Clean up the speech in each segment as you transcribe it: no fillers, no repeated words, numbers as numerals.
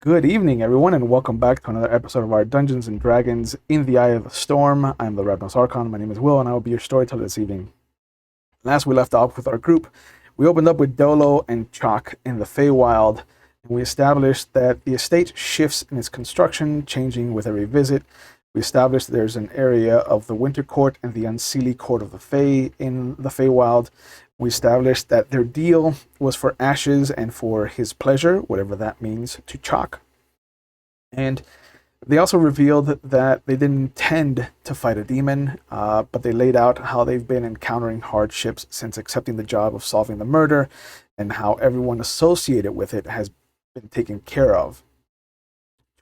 Good evening, everyone, and welcome back to another episode of our Dungeons and Dragons in the Eye of the Storm. I'm the Ravnos Archon. My name is Will, and I will be your storyteller this evening. Last we left off with our group, we opened up with Dolo and Chalk in the Feywild, and we established that the estate shifts in its construction, changing with every visit. We established there's an area of the Winter Court and the Unseelie Court of the Fey in the Feywild. We established that their deal was for ashes and for his pleasure, whatever that means, to Chalk. And they also revealed that they didn't intend to fight a demon, but they laid out how they've been encountering hardships since accepting the job of solving the murder, and how everyone associated with it has been taken care of.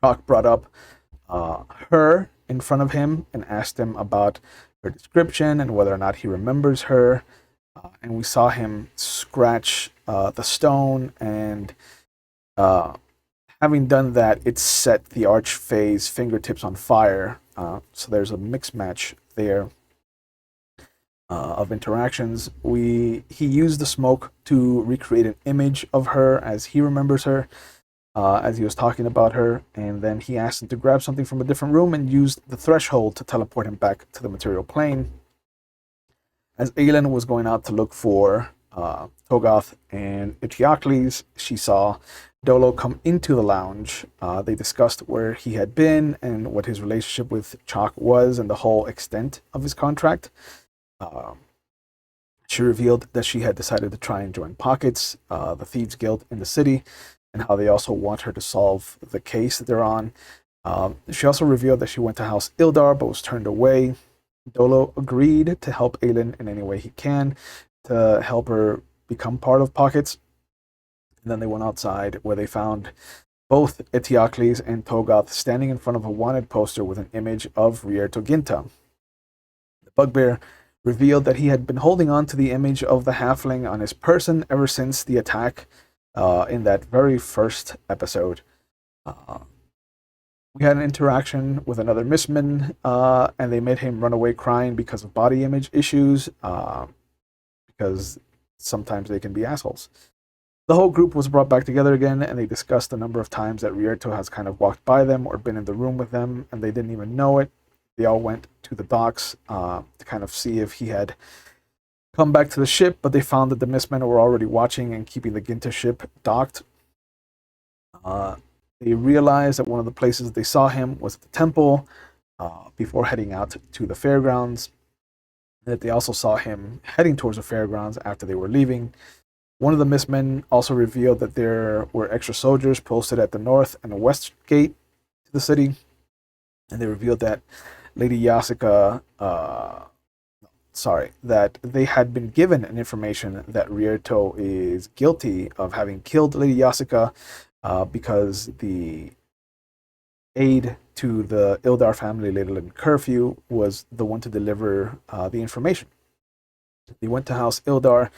Chalk brought up her in front of him and asked him about her description and whether or not he remembers her. And we saw him scratch the stone, and having done that, it set the Archfey's fingertips on fire. So there's a mix match there of interactions. He used the smoke to recreate an image of her as he remembers her, as he was talking about her, and then he asked him to grab something from a different room and used the threshold to teleport him back to the material plane. As Aelin was going out to look for Togoth and Eteocles, she saw Dolo come into the lounge. They discussed where he had been and what his relationship with Chalk was and the whole extent of his contract. She revealed that she had decided to try and join Pockets, the Thieves Guild in the city, and how they also want her to solve the case that they're on. She also revealed that she went to House Ildar but was turned away. Dolo agreed to help Aelin in any way he can to help her become part of Pockets. And then they went outside, where they found both Eteocles and Togoth standing in front of a wanted poster with an image of Rierto Ginta. The bugbear revealed that he had been holding on to the image of the halfling on his person ever since the attack in that very first episode. We had an interaction with another Mistmen, and they made him run away crying because of body image issues, because sometimes they can be assholes. The whole group was brought back together again, and they discussed the number of times that Rierto has kind of walked by them or been in the room with them, and they didn't even know it. They all went to the docks to kind of see if he had come back to the ship, but they found that the Mistmen were already watching and keeping the Ginta ship docked. They realized that one of the places they saw him was at the temple before heading out to the fairgrounds. That they also saw him heading towards the fairgrounds after they were leaving. One of the Mistmen also revealed that there were extra soldiers posted at the north and the west gate to the city, and they revealed that Lady Yasica, that they had been given an information that Rierto is guilty of having killed Lady Yasica, because the aide to the Ildar family later in curfew was the one to deliver the information. They went to House Ildar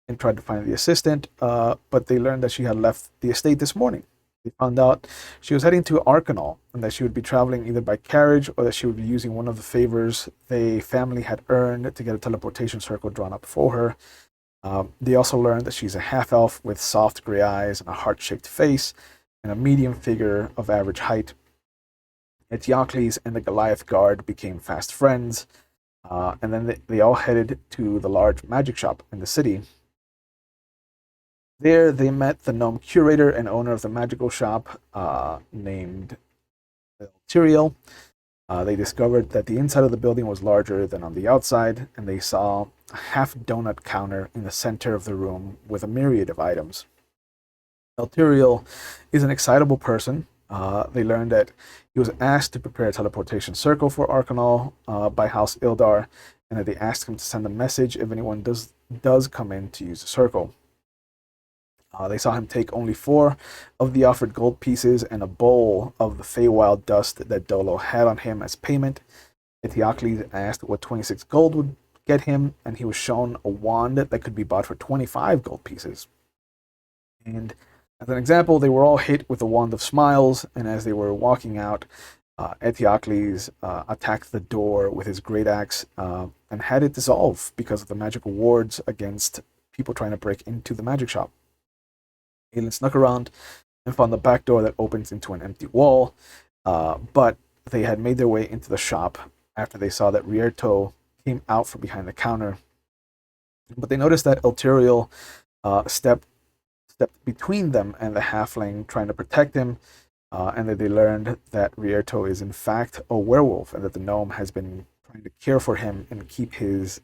and tried to find the assistant, but they learned that she had left the estate this morning. They found out she was heading to Arcanol, and that she would be traveling either by carriage or that she would be using one of the favors the family had earned to get a teleportation circle drawn up for her. They also learned that she's a half-elf with soft gray eyes and a heart-shaped face, and a medium figure of average height. Eteocles and the Goliath Guard became fast friends, and then they all headed to the large magic shop in the city. There, they met the gnome curator and owner of the magical shop, named Tyrael. They discovered that the inside of the building was larger than on the outside, and they saw a half donut counter in the center of the room with a myriad of items. Tyrael is an excitable person. They learned that he was asked to prepare a teleportation circle for Arcanol by House Ildar, and that they asked him to send a message if anyone does come in to use the circle. They saw him take only 4 of the offered gold pieces and a bowl of the Feywild dust that Dolo had on him as payment. Eteocles asked what 26 gold would get him, and he was shown a wand that could be bought for 25 gold pieces. And as an example, they were all hit with the Wand of Smiles, and as they were walking out, Eteocles attacked the door with his great axe and had it dissolve because of the magical wards against people trying to break into the magic shop. Aelin snuck around and found the back door that opens into an empty wall. But they had made their way into the shop after they saw that Rierto came out from behind the counter. But they noticed that Elturiel stepped between them and the halfling, trying to protect him. And that they learned that Rierto is in fact a werewolf, and that the gnome has been trying to care for him and keep his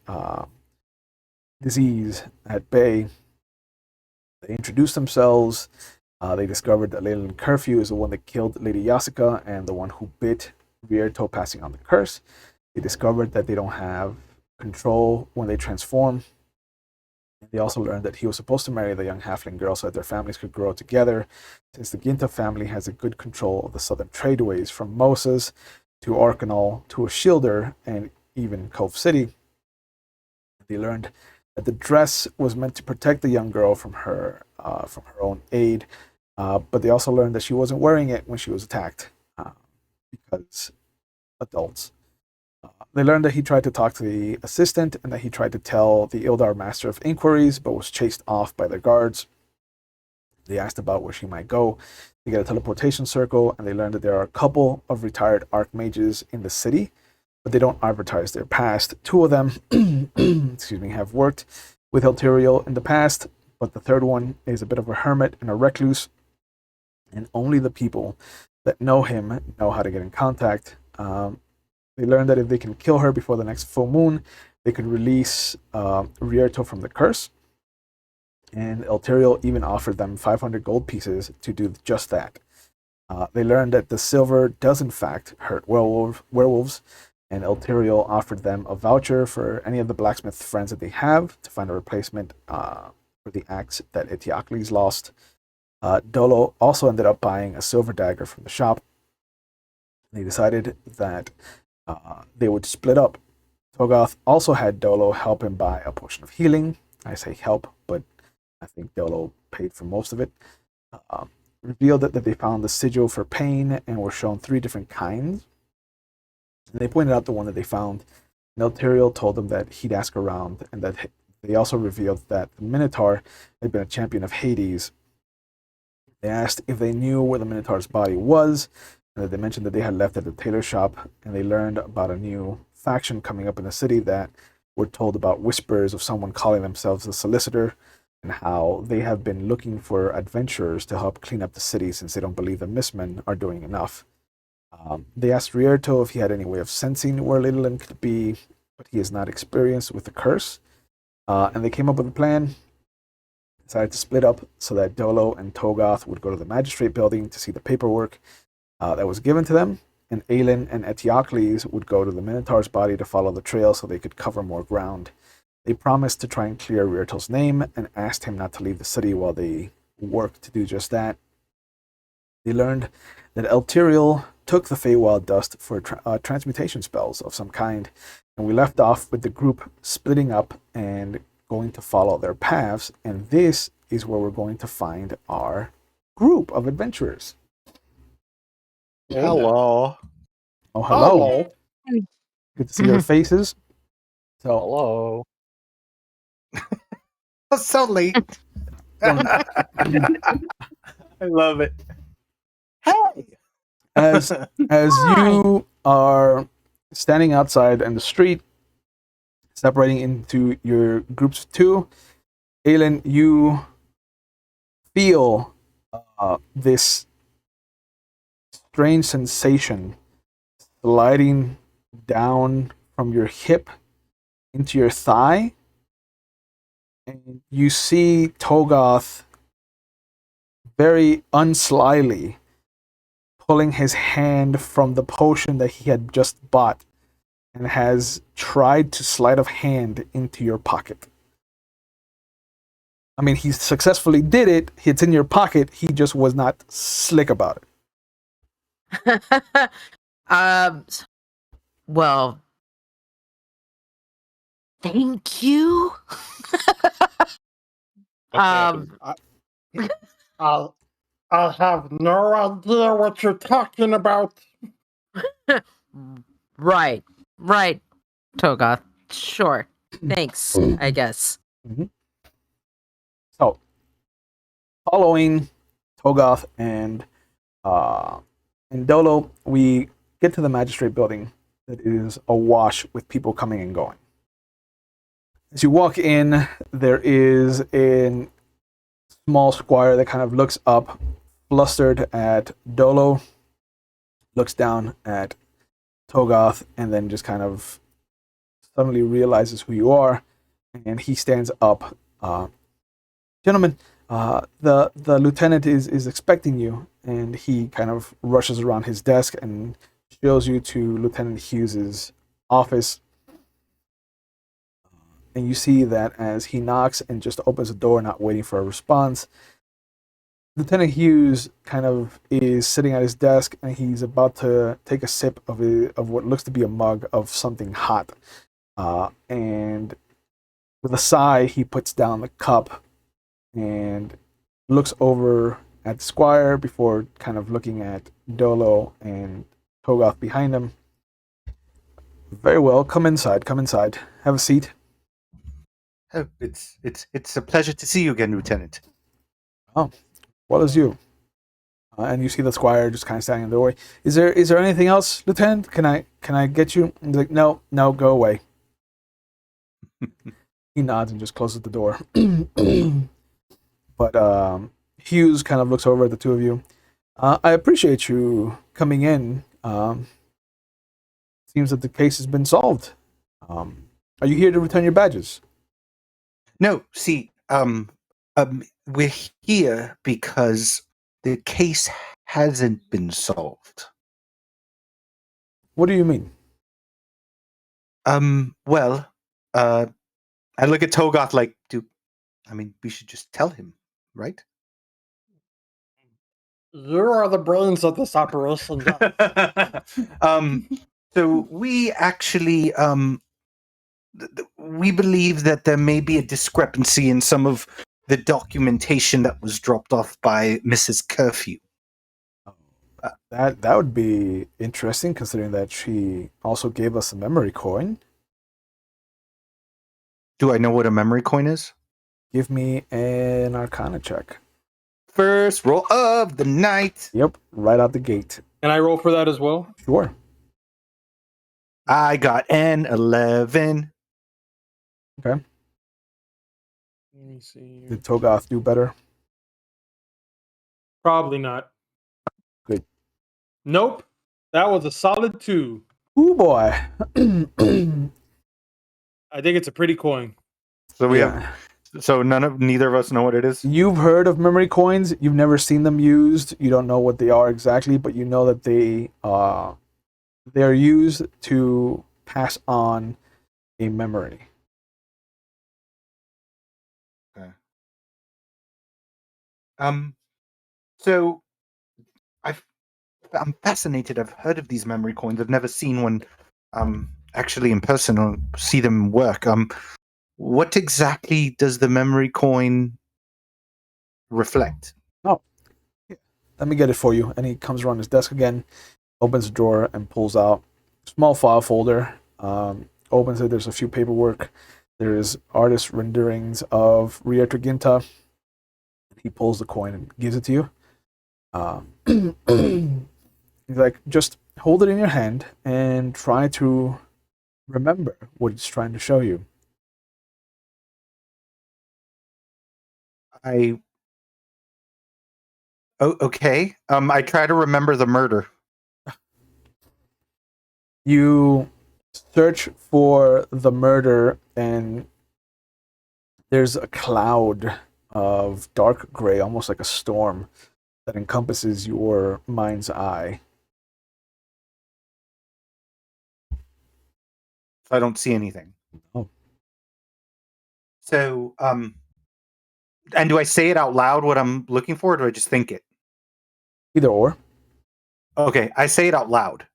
disease at bay. They introduced themselves. They discovered that Leyland Curfew is the one that killed Lady Yasuka and the one who bit Rierto, passing on the curse. They discovered that they don't have control when they transform. They also learned that he was supposed to marry the young halfling girl so that their families could grow together, since the Ginta family has a good control of the southern tradeways from Moses to Arcanal to Ashildr and even Cove City. They learned that the dress was meant to protect the young girl from her own aid, but they also learned that she wasn't wearing it when she was attacked, because adults. They learned that he tried to talk to the assistant and that he tried to tell the Ildar Master of Inquiries, but was chased off by their guards. They asked about where she might go. They get a teleportation circle, and they learned that there are a couple of retired archmages in the city, but they don't advertise their past. Two of them, have worked with Elturiel in the past, but the third one is a bit of a hermit and a recluse, and only the people that know him know how to get in contact. They learned that if they can kill her before the next full moon, they could release Rierto from the curse. And Elturiel even offered them 500 gold pieces to do just that. They learned that the silver does in fact hurt werewolves, and Elturiel offered them a voucher for any of the blacksmith friends that they have to find a replacement for the axe that Eteocles lost. Dolo also ended up buying a silver dagger from the shop. They decided that they would split up. Togoth also had Dolo help him buy a potion of healing. I say help, but I think Dolo paid for most of it. Revealed that they found the sigil for pain and were shown 3 different kinds. And they pointed out the one that they found. Neltariel told them that he'd ask around, and that they also revealed that the Minotaur had been a champion of Hades. They asked if they knew where the Minotaur's body was, and that they mentioned that they had left at the tailor shop, and they learned about a new faction coming up in the city that were told about whispers of someone calling themselves the Solicitor, and how they have been looking for adventurers to help clean up the city since they don't believe the Mistmen are doing enough. They asked Rierto if he had any way of sensing where Littleland could be, but he is not experienced with the curse. And they came up with a plan. Decided to split up so that Dolo and Togoth would go to the magistrate building to see the paperwork that was given to them, and Aelin and Eteocles would go to the Minotaur's body to follow the trail so they could cover more ground. They promised to try and clear Rierto's name and asked him not to leave the city while they worked to do just that. They learned that Elturiel took the Feywild dust for transmutation spells of some kind, and we left off with the group splitting up and going to follow their paths, and this is where we're going to find our group of adventurers. Hello. Oh, hello. Good to see your faces. So, hello. So late. I love it. Hey. as you are standing outside in the street, separating into your groups of 2, Aelin, you feel this strange sensation sliding down from your hip into your thigh, and you see Togoth very unslyly pulling his hand from the potion that he had just bought and has tried to sleight of hand into your pocket. I mean, he successfully did it. It's in your pocket. He just was not slick about it. Well, thank you. I have no idea what you're talking about. Right, Togoth. Sure. Thanks, I guess. Mm-hmm. So, following Togoth and Dolo, we get to the magistrate building that is awash with people coming and going. As you walk in, there is a small squire that kind of looks up, flustered at Dolo, looks down at Togoth, and then just kind of suddenly realizes who you are, and he stands up. Gentlemen, the lieutenant is expecting you, and he kind of rushes around his desk and shows you to Lieutenant Hughes's office. And you see that as he knocks and just opens the door, not waiting for a response, Lieutenant Hughes kind of is sitting at his desk, and he's about to take a sip of what looks to be a mug of something hot. And with a sigh, he puts down the cup and looks over at the squire before kind of looking at Dolo and Togoth behind him. Very well, come inside, have a seat. Oh, it's a pleasure to see you again, Lieutenant. Oh, well as you. And you see the squire just kind of standing in the doorway. Is there anything else, Lieutenant? Can I get you? And he's like, no, go away. He nods and just closes the door. But Hughes kind of looks over at the two of you. I appreciate you coming in. Seems that the case has been solved. Are you here to return your badges? No, see, we're here because the case hasn't been solved. What do you mean? Well, I look at Togoth like, we should just tell him, right? You are the brains of this operation. So we actually, we believe that there may be a discrepancy in some of the documentation that was dropped off by Mrs. Curfew. That would be interesting, considering that she also gave us a memory coin. Do I know what a memory coin is? Give me an Arcana check. First roll of the night. Yep, right out the gate. Can I roll for that as well? Sure. I got an 11. Okay. Let me see. Did Togoth do better? Probably not. Good. Nope. That was a solid 2. Ooh, boy. I think it's a pretty coin. So we have. So neither of us know what it is. You've heard of memory coins. You've never seen them used. You don't know what they are exactly, but you know that they are used to pass on a memory. Okay. So I'm fascinated. I've heard of these memory coins. I've never seen one actually in person or see them work. What exactly does the memory coin reflect? Oh, let me get it for you. And he comes around his desk again, opens the drawer, and pulls out a small file folder. Opens it. There's a few paperwork. There's artist renderings of Ria Triginta. He pulls the coin and gives it to you. He's like, just hold it in your hand and try to remember what it's trying to show you. Okay. I try to remember the murder. You search for the murder, and there's a cloud of dark gray, almost like a storm, that encompasses your mind's eye. I don't see anything. Oh. So, and do I say it out loud what I'm looking for, or do I just think it? Either or. Okay, I say it out loud.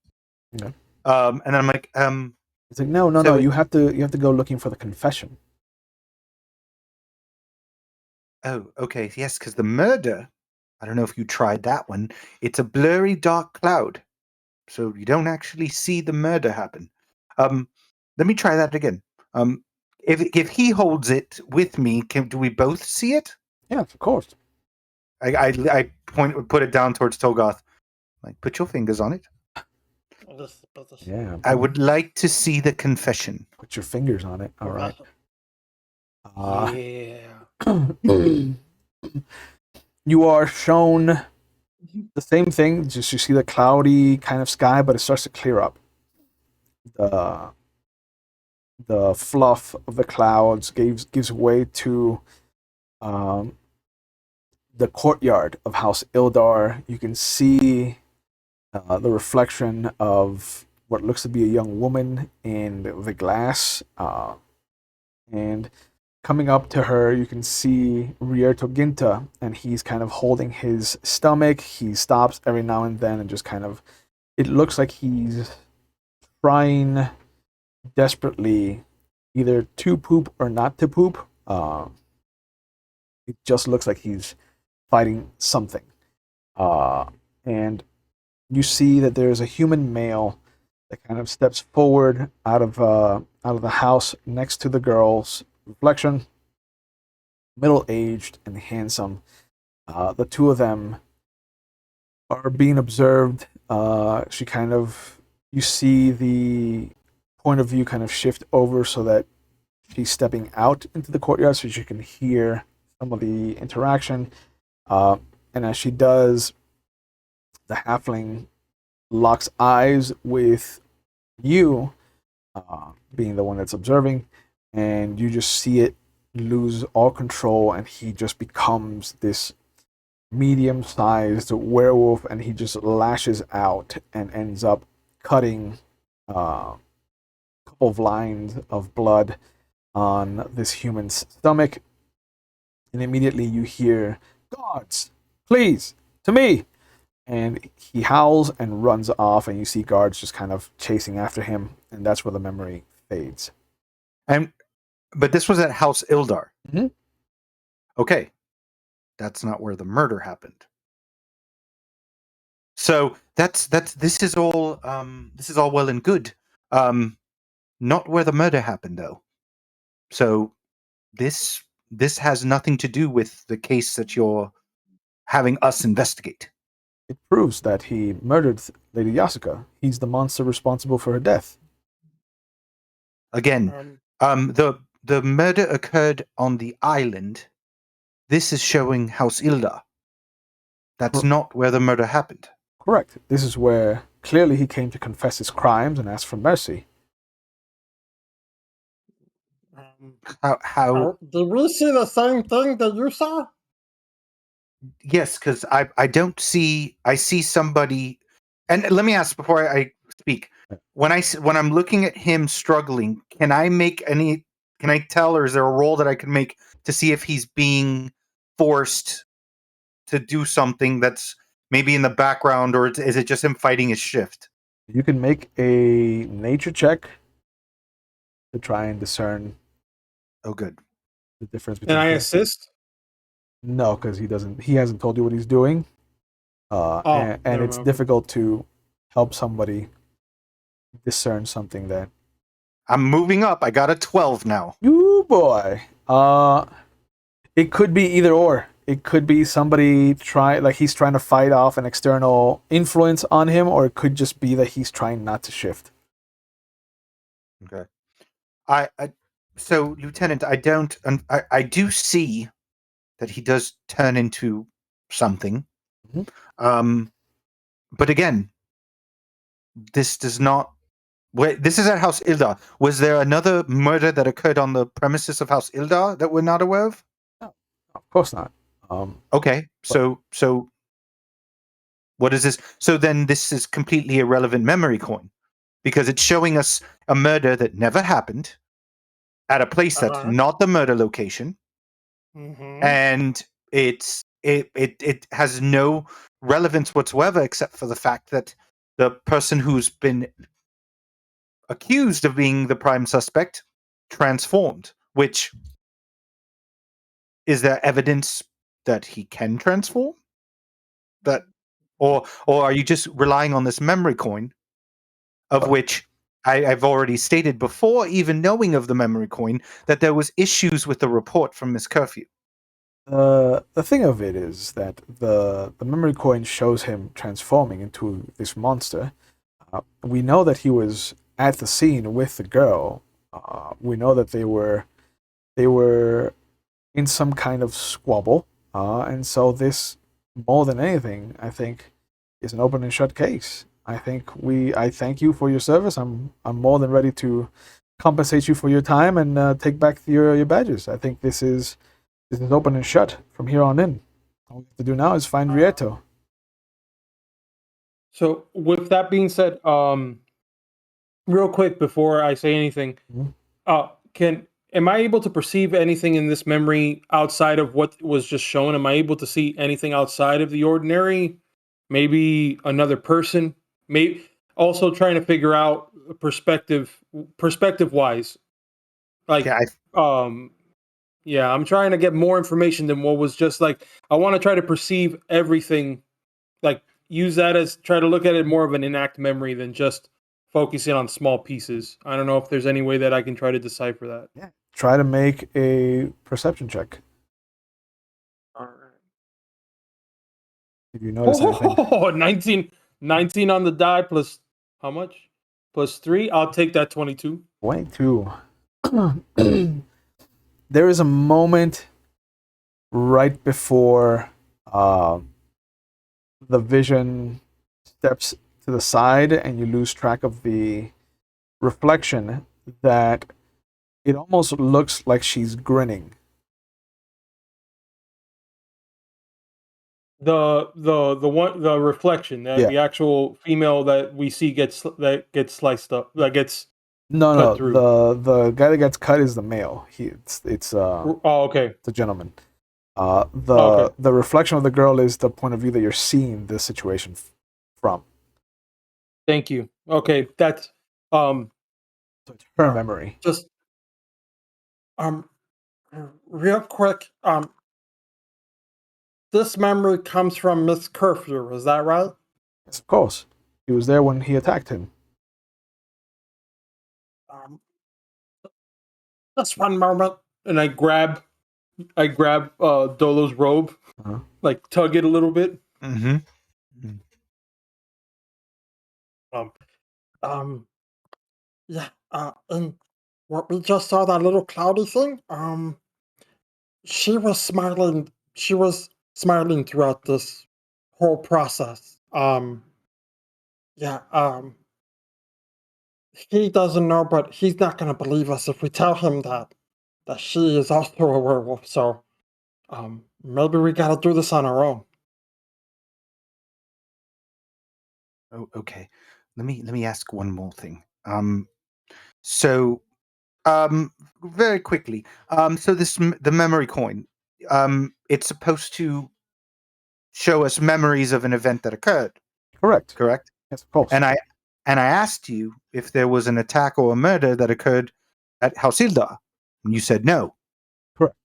Okay. And then I'm like, It's like, no. You have to go looking for the confession. Oh, okay, yes, because the murder, I don't know if you tried that one. It's a blurry, dark cloud, so you don't actually see the murder happen. Let me try that again. If he holds it with me, do we both see it? Yeah, of course. I put it down towards Togoth. Like, put your fingers on it. Yeah. I would like to see the confession. Put your fingers on it. All right. Yeah. You are shown the same thing. Just you see the cloudy kind of sky, but it starts to clear up. The fluff of the clouds gives way to um, the courtyard of House Ildar. You can see the reflection of what looks to be a young woman in the glass, and coming up to her, you can see Rierto Ginta, and he's kind of holding his stomach. He stops every now and then and just kind of. It looks like he's trying desperately either to poop or not to poop. It just looks like he's fighting something. And you see that there's a human male that kind of steps forward out of the house next to the girl's reflection, middle aged and handsome. The two of them are being observed. She kind of, you see the point of view kind of shift over so that she's stepping out into the courtyard so she can hear some of the interaction. And as she does, the halfling locks eyes with you, being the one that's observing, and you just see it lose all control, and he just becomes this medium-sized werewolf, and he just lashes out and ends up cutting a couple of lines of blood on this human's stomach. And immediately you hear, "Guards, please, to me!" And he howls and runs off, and you see guards just kind of chasing after him, and that's where the memory fades. But this was at House Ildar. Mhm. Okay, that's not where the murder happened. So this is all well and good. Not where the murder happened though. So this has nothing to do with the case that you're having us investigate. It proves that he murdered Lady Yasuka. He's the monster responsible for her death. Again, the murder occurred on the island. This is showing House Ilda. That's not where the murder happened. Correct. This is where clearly he came to confess his crimes and ask for mercy. How? Did we see the same thing that you saw? Yes, because I don't see. I see somebody. And let me ask before I speak. When I'm looking at him struggling, can I make any? Can I tell, or is there a roll that I can make to see if he's being forced to do something that's maybe in the background, or is it just him fighting his shift? You can make a nature check to try and discern Oh, good. the difference between. Can I assist? No, because he hasn't told you what he's doing. And no, it's no. difficult to help somebody discern something that. I'm moving up. I got a 12 now. Ooh boy. It could be either or. It could be somebody he's trying to fight off an external influence on him, or it could just be that he's trying not to shift. Okay. So, Lieutenant, I do see that he does turn into something. Mm-hmm. But again, this does not. Wait, this is at House Ildar. Was there another murder that occurred on the premises of House Ildar that we're not aware of? No, of course not. Okay, so what is this? So then this is completely irrelevant memory coin because it's showing us a murder that never happened at a place that's not the murder location, and it has no relevance whatsoever except for the fact that the person who's been accused of being the prime suspect transformed. Which is there evidence that he can transform? That or are you just relying on this memory coin, of which I've already stated before, even knowing of the memory coin, that there was issues with the report from Miss Curfew. The thing of it is that the memory coin shows him transforming into this monster. We know that he was at the scene with the girl. We know that they were in some kind of squabble, and so this, more than anything, I think, is an open and shut case. I thank you for your service. I'm more than ready to compensate you for your time and take back your badges. I think this is open and shut from here on in. All we have to do now is find Rieto. So with that being said, real quick before I say anything, Mhm. can am I able to perceive anything in this memory outside of what was just shown? Am I able to see anything outside of the ordinary? Maybe another person? Maybe also trying to figure out perspective wise. Okay, Like yeah, I'm trying to get more information than what was just like I want to try to perceive everything, like use that as try to look at it more of an inact memory than just focusing on small pieces. I don't know if there's any way that I can try to decipher that. Yeah. Try to make a perception check All right. if you notice anything. Oh, 19 on the die plus how much? Plus 3. I'll take that 22. 22. There is a moment right before the vision steps to the side and you lose track of the reflection that it almost looks like she's grinning. The reflection that Yeah. the actual female that we see gets sliced up, that gets No, cut no, through. the guy that gets cut is the male. It's Oh, okay. it's a gentleman. Okay. The reflection of the girl is the point of view that you're seeing this situation from. Thank you. Okay, that's So it's her uh, memory. just um real quick, this memory comes from Miss Curfew, is that right? Yes, of course. He was there when he attacked him. Um, just one moment, and I grab Dolo's robe, Uh-huh. like tug it a little bit. Mm-hmm. Um, yeah. And what we just saw, that little cloudy thing. She was smiling. She was smiling throughout this whole process. Yeah. He doesn't know, but he's not gonna believe us if we tell him that she is also a werewolf. So, maybe we gotta do this on our own. Oh, okay. Let me ask one more thing. So very quickly. So the memory coin. It's supposed to show us memories of an event that occurred. Correct. Correct. Yes, of course. And I asked you if there was an attack or a murder that occurred at Hausilda, and you said no. Correct.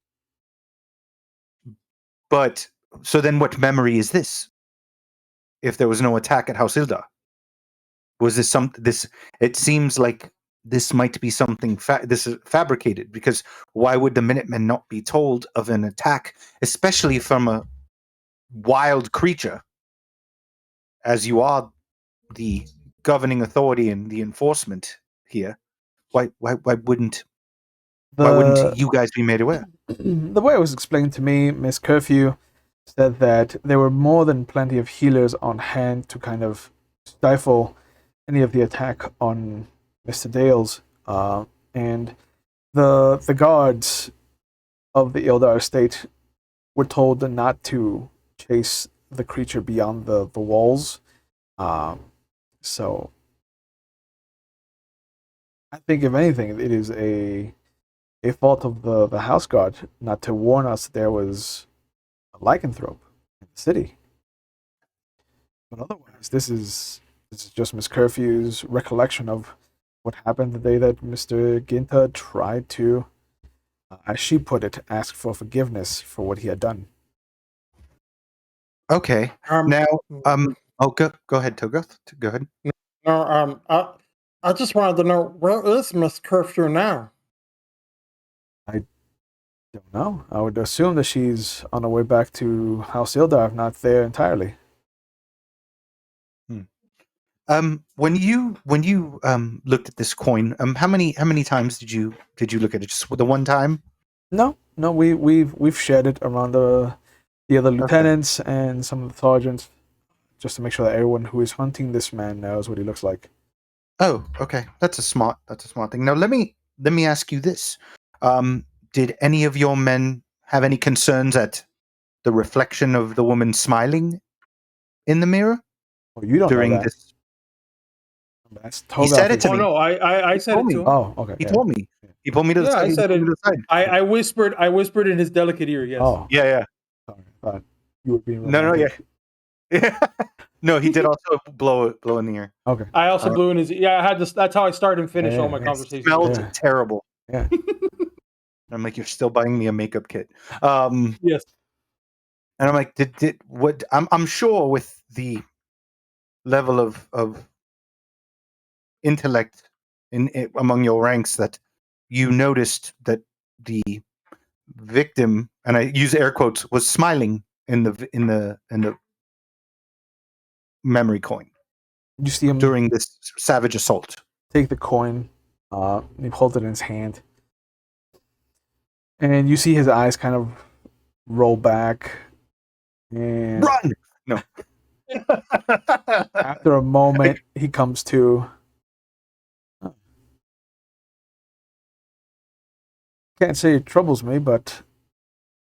But so then, what memory is this? If there was no attack at Hausilda, was this some this? It seems like this might be something. This is fabricated because why would the Minutemen not be told of an attack, especially from a wild creature, as you are the governing authority and the enforcement here? Why wouldn't The you guys be made aware? the way it was explained to me, Miss Curfew said that there were more than plenty of healers on hand to kind of stifle any of the attack on Mr. Dales, and the guards of the Ildar estate were told not to chase the creature beyond the walls. So I think if anything, it is a fault of the house guard not to warn us there was a lycanthrope in the city. But otherwise, this is just Miss Curfew's recollection of what happened the day that Mr. Ginta tried to, as she put it, ask for forgiveness for what he had done. Okay. Um, Now, oh, go ahead, Togoth. Go ahead. No, I just wanted to know, where is Miss Curfew now? Don't know. I would assume that she's on her way back to House Ildar, if not there entirely. When you looked at this coin, how many times did you look at it? Just the one time? No, we've shared it around the other Okay. lieutenants and some of the sergeants, just to make sure that everyone who is hunting this man knows what he looks like. Oh, okay. That's a smart thing. Now let me ask you this. Did any of your men have any concerns at the reflection of the woman smiling in the mirror Well, you don't know during that. this? That's He said it Togoth. to Oh me. no, I He said told it me. to him. Oh, okay. He Yeah. told me. He pulled me to the Yeah, I side. said He it. pulled me to the side. I whispered in his delicate ear. Yes. Oh, Yeah. sorry. I thought you were being No, romantic. yeah. No, he did also blow in the ear. Okay. I also blew in his. Yeah, I had this. That's how I start and finish all my Yeah. It conversations. smelled Yeah. terrible. Yeah. I'm like, you're still buying me a makeup kit. Yes. And I'm like, did what? I'm sure with the level of intellect among your ranks that you noticed that the victim, and I use air quotes, was smiling in the memory coin You see him during this savage assault. take the coin. He holds it in his hand, and you see his eyes kind of roll back. And Run! No. after a moment, he comes to. Can't say it troubles me, but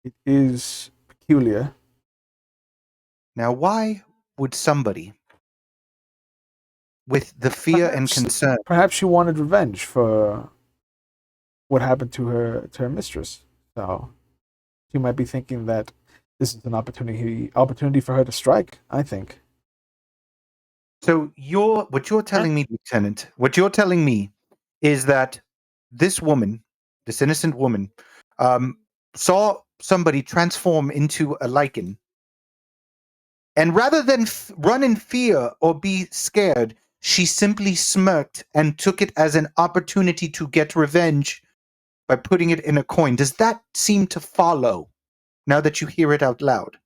it is peculiar. Now, why would somebody with the fear and concern? Perhaps she wanted revenge for what happened to her mistress. So she might be thinking that this is an opportunity for her to strike. I think. So what you're telling me, Lieutenant, what you're telling me is that this woman, this innocent woman, saw somebody transform into a lichen, and rather than run in fear or be scared, she simply smirked and took it as an opportunity to get revenge by putting it in a coin. Does that seem to follow now that you hear it out loud?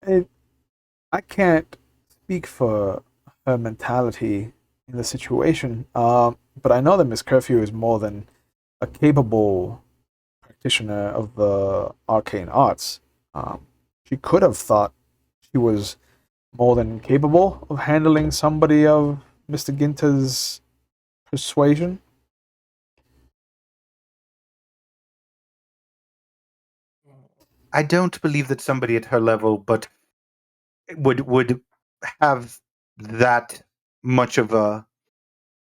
I can't speak for her mentality in the situation, but I know that Miss Curfew is more than a capable practitioner of the arcane arts. She could have thought she was more than capable of handling somebody of Mr. Ginter's persuasion. I don't believe that somebody at her level, but would have that much of a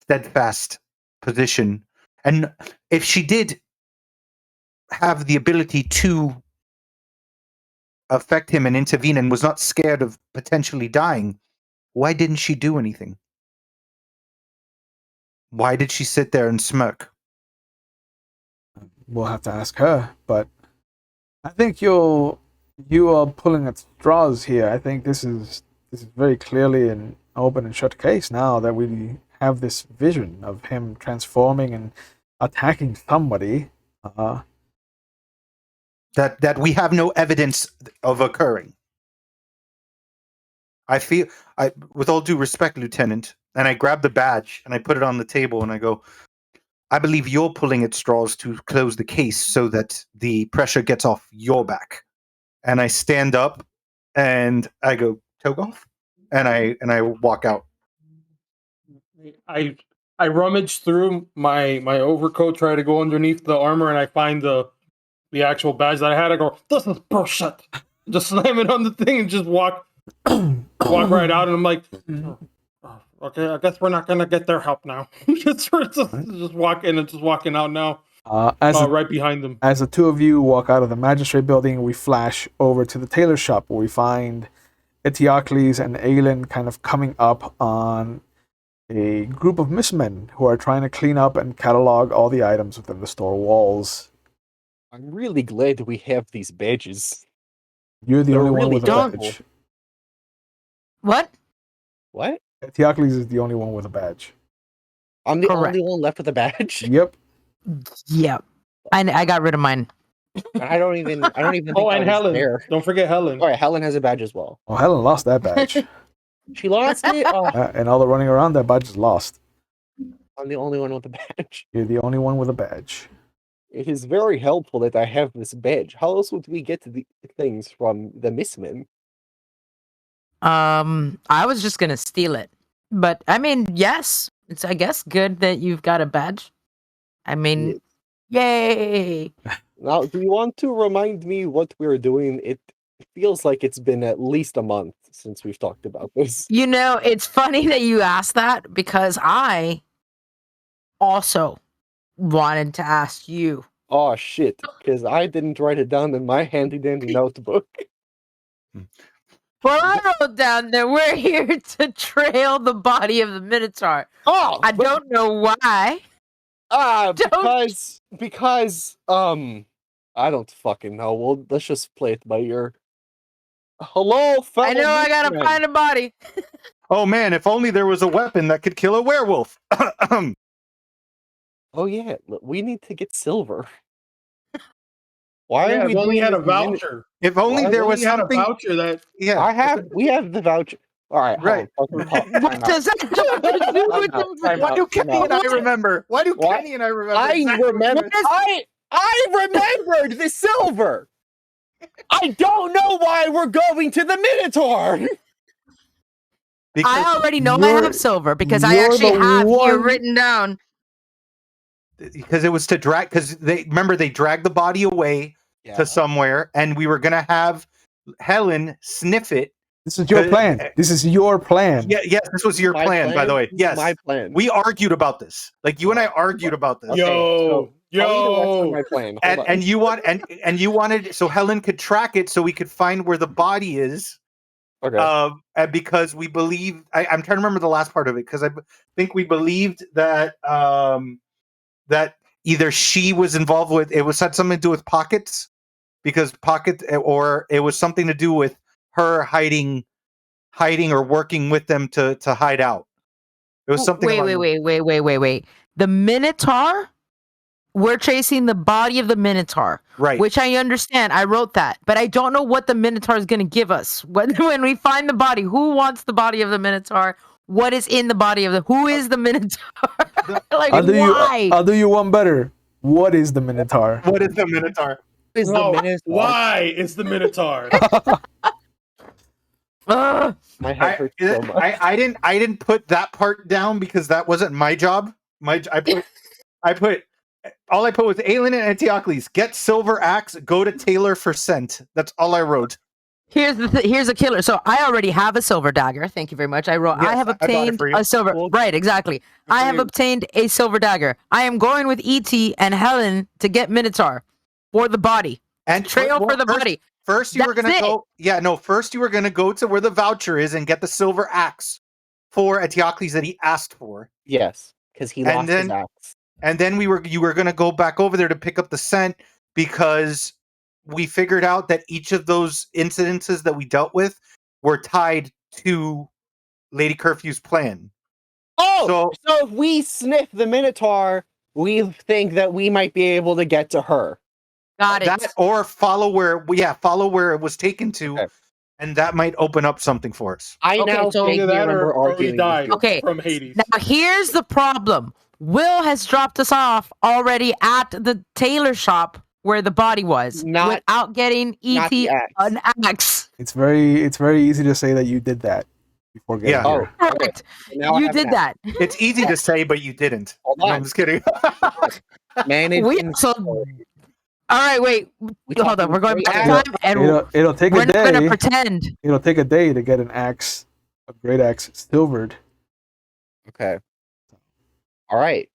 steadfast position. And if she did have the ability to affect him and intervene and was not scared of potentially dying, why didn't she do anything? Why did she sit there and smirk? We'll have to ask her, but I think you are pulling at straws here. I think this is very clearly an open and shut case now that we have this vision of him transforming and attacking somebody. That we have no evidence of occurring. I feel, with all due respect, Lieutenant, and I grab the badge and I put it on the table and I go, I believe you're pulling at straws to close the case so that the pressure gets off your back. And I stand up and I go, Togoth? And I walk out. I rummage through my overcoat, try to go underneath the armor, and I find the actual badge that I had. I go, this is bullshit. Just slam it on the thing and just walk right out. And I'm like, oh, okay, I guess we're not gonna get their help now. just walking and just walking out now. Right behind them. As the two of you walk out of the magistrate building, we flash over to the tailor shop where we find Eteocles and Aelin kind of coming up on a group of Mistmen who are trying to clean up and catalog all the items within the store walls. I'm really glad that we have these badges. You're the They're only one really with a helpful. badge. What? What? Eteocles is the only one with a badge. I'm the Correct. only one left with a badge? Yep. Yep. I got rid of mine. I don't even think Oh, I and was Helen. there. Don't forget Helen. Oh yeah, Helen has a badge as well. Oh, Helen lost that badge. She lost it. Oh, And all the running around, that badge is lost. I'm the only one with a badge. You're the only one with a badge. It is very helpful that I have this badge. How else would we get the things from the Mistmen? I was just gonna steal it, but I mean, yes, it's I guess good that you've got a badge. I mean, yay! Now, do you want to remind me what we're doing? It feels like it's been at least a month since we've talked about this. You know, it's funny that you asked that because I also wanted to ask you. Oh shit, because I didn't write it down in my handy dandy notebook. Well, I wrote down that we're here to trail the body of the Minotaur. Oh, I don't know why. because I don't fucking know. Well, let's just play it by ear. Hello, fellow I know I gotta Mistmen. find a body. Oh man, if only there was a weapon that could kill a werewolf. Oh yeah, we need to get silver. Why Yeah, are we if only doing had a this minute- voucher. If only Why there If was only had a something. voucher that. Yeah. we have the voucher. All right, Right. hold on, What does that have to do with Time out, Why do time Kenny and I out. remember? Why do What? Kenny and I remember? I exactly what remember. you meant? I remembered the silver. I don't know why we're going to the Minotaur. Because I already know I You're- have silver because I you're actually the have here one- written down. it was to drag. Because they dragged the body away to somewhere, and we were gonna have Helen sniff it. This is your plan. This is your plan. Yeah, yes, this was your My plan, by the way. This is Yes, my plan. we argued about this. Like you and I argued about this. Okay, Yo, Tell me the rest of yo. my plan. Hold on. And you wanted so Helen could track it so we could find where the body is. Okay. And because we believe I'm trying to remember the last part of it because I think we believed that that either she was involved with it had something to do with pockets because or it was something to do with her hiding or working with them to hide out. It was something. Wait. The Minotaur? We're chasing the body of the Minotaur. Right. Which I understand. I wrote that. But I don't know what the Minotaur is going to give us. When we find the body, who wants the body of the Minotaur? What is in the body of the... Who is the Minotaur? Like, why? I'll do you one better. What is the Minotaur? What is the Minotaur? Is the No, Minotaur? why is the Minotaur? Ugh. My head hurts so much. I didn't put that part down because that wasn't my job. I put all I put was Aelin and Antiochles. Get silver axe. Go to Taylor for scent. That's all I wrote. Here's a killer. So I already have a silver dagger. Thank you very much. I Yes, have I bought it obtained for you. a silver. Well, right, exactly. I have you. obtained a silver dagger. I am going with ET and Helen to get Minotaur for the body. And Trail for the body. First, you were That's gonna it. go. Yeah, no. First, you were gonna go to where the voucher is and get the silver axe for Antiochles that he asked for. Yes, because he And lost then- his axe. And then you were gonna go back over there to pick up the scent because we figured out that each of those incidences that we dealt with were tied to Lady Curfew's plan. Oh, so if we sniff the Minotaur, we think that we might be able to get to her. Got it. That or follow where it was taken to, Okay. and that might open up something for us. I Okay, now so- vaguely Either that remember or we arguing. with died you. Okay. from Hades. Now here's the problem. Will has dropped us off already at the tailor shop where the body was Not- without getting not ET the axe. an axe. It's very easy to say that you did that before getting Yeah. here. Oh, okay. Correct. Now I You have did an axe. that. It's easy to say, but you didn't. Hold No, on. I'm just kidding. Managed We in- also. All right, wait. We Hold on. talking We're going great back in axe. time, and It'll take we're a not going to day. pretend. It'll take a day to get an axe, a great axe, silvered. Okay. All right.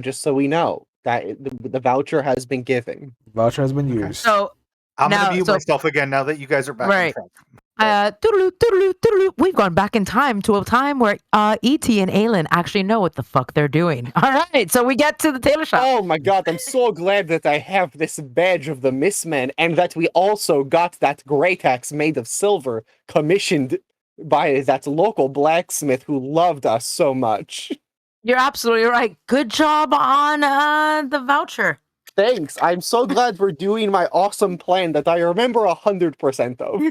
Just so we know that the voucher has been given. The voucher has been used. So, I'm Now, gonna mute so- myself again now that you guys are back Right. on track. toodaloo, we've gone back in time to a time where E.T. and Aelin actually know what the fuck they're doing. All right, so we get to the tailor shop. Oh my god, I'm so glad that I have this badge of the Mistmen and that we also got that great axe made of silver commissioned by that local blacksmith who loved us so much. You're absolutely right. Good job on the voucher. Thanks. I'm so glad we're doing my awesome plan that I remember 100% of.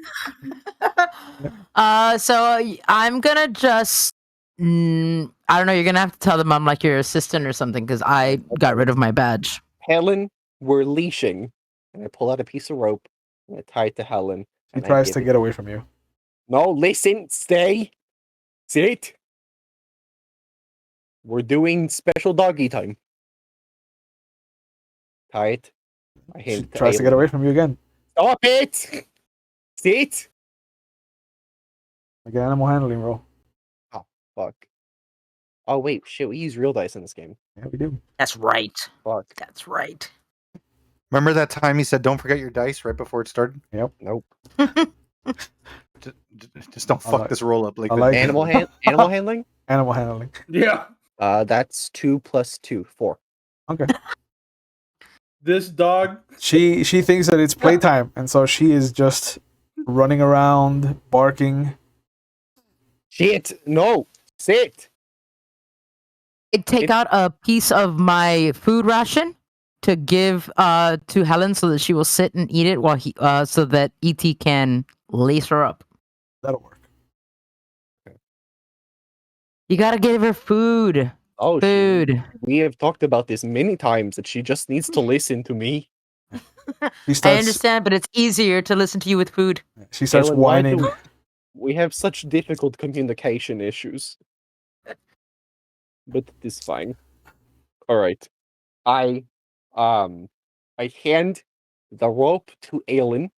So I'm gonna just. I don't know. You're gonna have to tell them I'm like your assistant or something because I got rid of my badge. Helen, we're leashing. And I pull out a piece of rope and I tie it to Helen. She and I tries give to it- get away from you. No, listen, stay. Sit. We're doing special doggy time. Tie it. I She hand it to tries to get Aelin. away from you again. Stop it! Sit! Like an animal handling roll. Oh, fuck. Oh, wait, shit, we use real dice in this game. Yeah, we do. That's right. Fuck. That's right. Remember that time he said, "Don't forget your dice" right before it started? Nope. Just don't I fuck like- this roll up like I that. like- Animal handling? Animal handling. Yeah. That's 2 plus 2, 4. Okay. This dog. She thinks that it's playtime, and so she is just running around, barking. Shit! No! Sit! I take out a piece of my food ration to give to Helen so that she will sit and eat it while he so that ET can lace her up. That'll work. You gotta give her food. Oh, Food. we have talked about this many times that she just needs to listen to me. She I starts. understand, but it's easier to listen to you with food. She starts Aelin, why whining. do we have such difficult communication issues. But it is fine. Alright. I hand the rope to Aelin.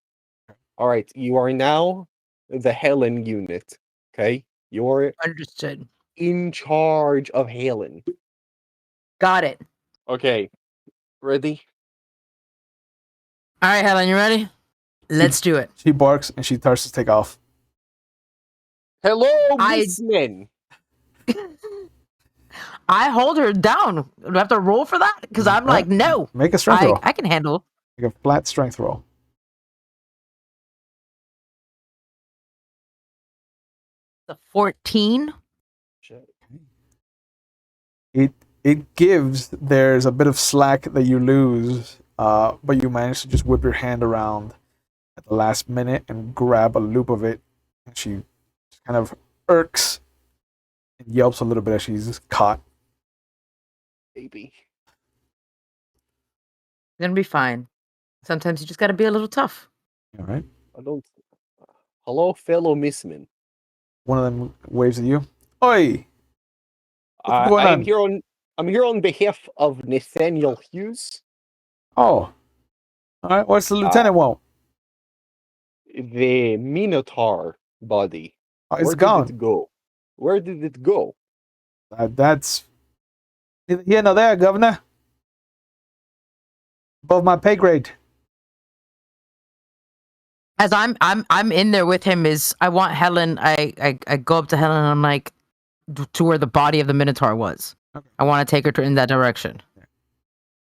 Alright, you are now the Helen unit. Okay? You're Understood. in charge of Helen. Got it. Okay. Ready? All right, Helen, you ready? Let's do it. She barks and she starts to take off. Hello, I- Mistmen! I hold her down. Do I have to roll for that? Because I'm like, no. Make a strength roll. I can handle. Make a flat strength roll. The 14. It gives. There's a bit of slack that you lose, but you manage to just whip your hand around at the last minute and grab a loop of it. And she just kind of irks and yelps a little bit as she's caught. Baby. Gonna be fine. Sometimes you just gotta be a little tough. All right. I don't. Hello, fellow Mistmen. One of them waves at you. Oi! What's going on? I'm here on behalf of Nathaniel Hughes, Oh. All right. What's the lieutenant want? the Minotaur body. Oh, it's Where gone. did it go? Where did it go? That's neither here nor there, Governor. Above my pay grade. As I'm in there with him. Is I want Helen. I go up to Helen and I'm like, to where the body of the Minotaur was. Okay. I want to take her in that direction.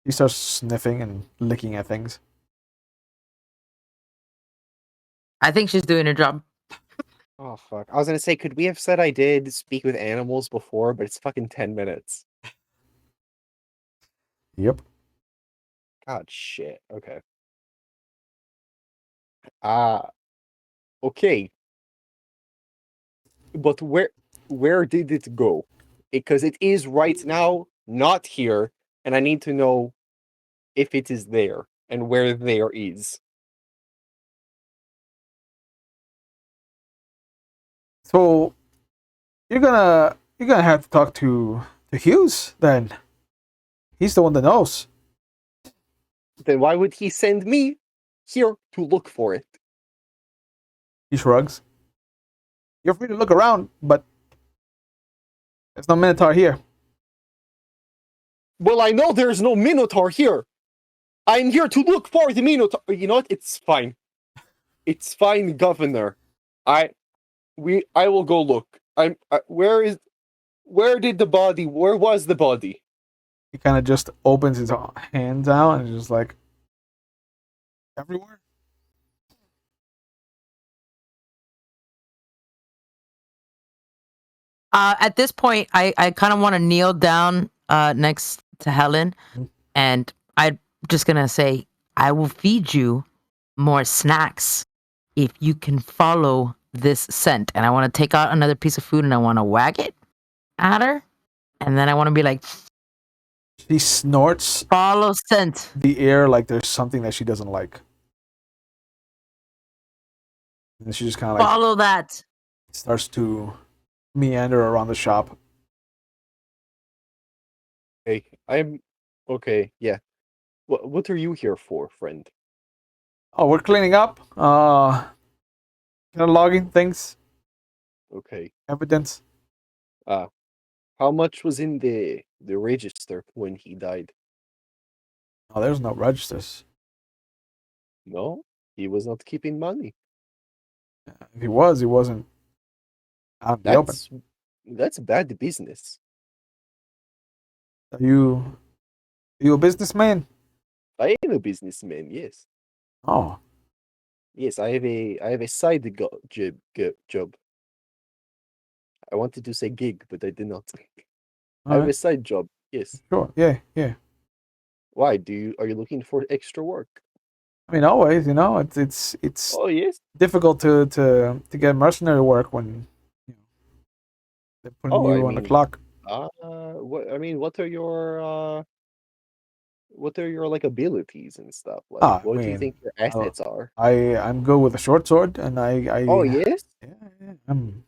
He starts sniffing and licking at things. I think she's doing her job. Oh fuck! I was gonna say, could we have said I did speak with animals before, but it's fucking 10 minutes. Yep. God shit. Okay. Okay. But where did it go? Because it is right now not here, and I need to know if it is there and where there is. So you're gonna have to talk to Hughes then. He's the one that knows. Then why would he send me here to look for it? He shrugs. You're free to look around, but there's no Minotaur here. Well, I know there's no Minotaur here. I'm here to look for the Minotaur. You know what? It's fine. It's fine, Governor. I will go look. Where did the body? Where was the body? He kind of just opens his hands out and is just like, everywhere. At this point, I kind of want to kneel down next to Helen, Mhm. and I just gonna say, I will feed you more snacks if you can follow this scent. And I want to take out another piece of food and I want to wag it at her. And then I want to be like, She snorts follow scent. the air like there's something that she doesn't like. And then she just kind of like Follow that. starts to meander around the shop. Hey, I'm okay. Yeah. What are you here for, friend? Oh, we're cleaning up. Cataloging things, Okay. evidence. How much was in the register when he died? Oh, there's no registers. No, he was not keeping money. If he was, he wasn't out in the open. That's bad business. Are you a businessman? I am a businessman. Yes. Oh, Yes, I have a side job. I wanted to say gig, but I did not. I all have a right. side job. Yes. Sure. Yeah, yeah. Why are you looking for extra work? I mean, always, it's Oh yes. difficult to get mercenary work when you know, they're putting Oh, I you on the mean, clock. what are your like abilities and stuff? Like, Ah, I what do you think mean, your I, assets are? I'm good with a short sword, and Oh yes. yeah, I'm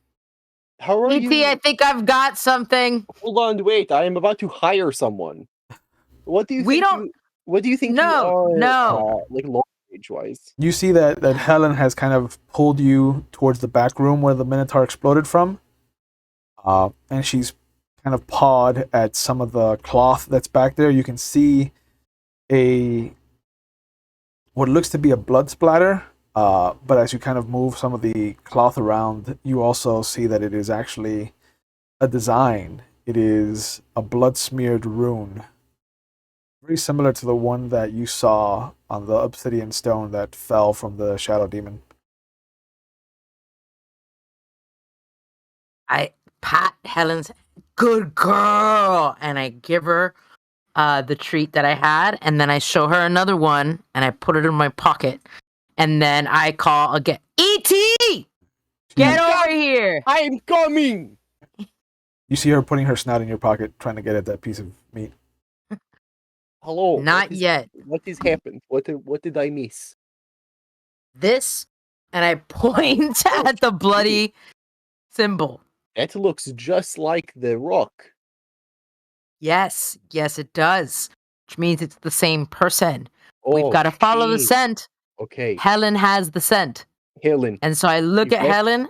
How are ET, I you? think I've got something. Hold on, wait. I am about to hire someone. What do you We think don't. you? What do you think you No, are? no. Like long age wise. You see that Helen has kind of pulled you towards the back room where the Minotaur exploded from, and she's kind of pawed at some of the cloth that's back there. You can see a what looks to be a blood splatter, but as you kind of move some of the cloth around, you also see that it is actually a design. It is a blood smeared rune, very similar to the one that you saw on the obsidian stone that fell from the shadow demon. I pat Helen's good girl, and I give her the treat that I had, and then I show her another one, and I put it in my pocket, and then I call again. ET, get You, over here! I am coming. you see her putting her snout in your pocket, trying to get at that piece of meat. Hello. Not yet. What has happened? What did I miss? This, and I point Oh, at the shit. bloody symbol. That looks just like the rock. Yes, yes, it does, which means it's the same person. We've Oh, got to follow the shit. scent. Okay, Helen has the scent, Helen. and so I look You at bet- Helen,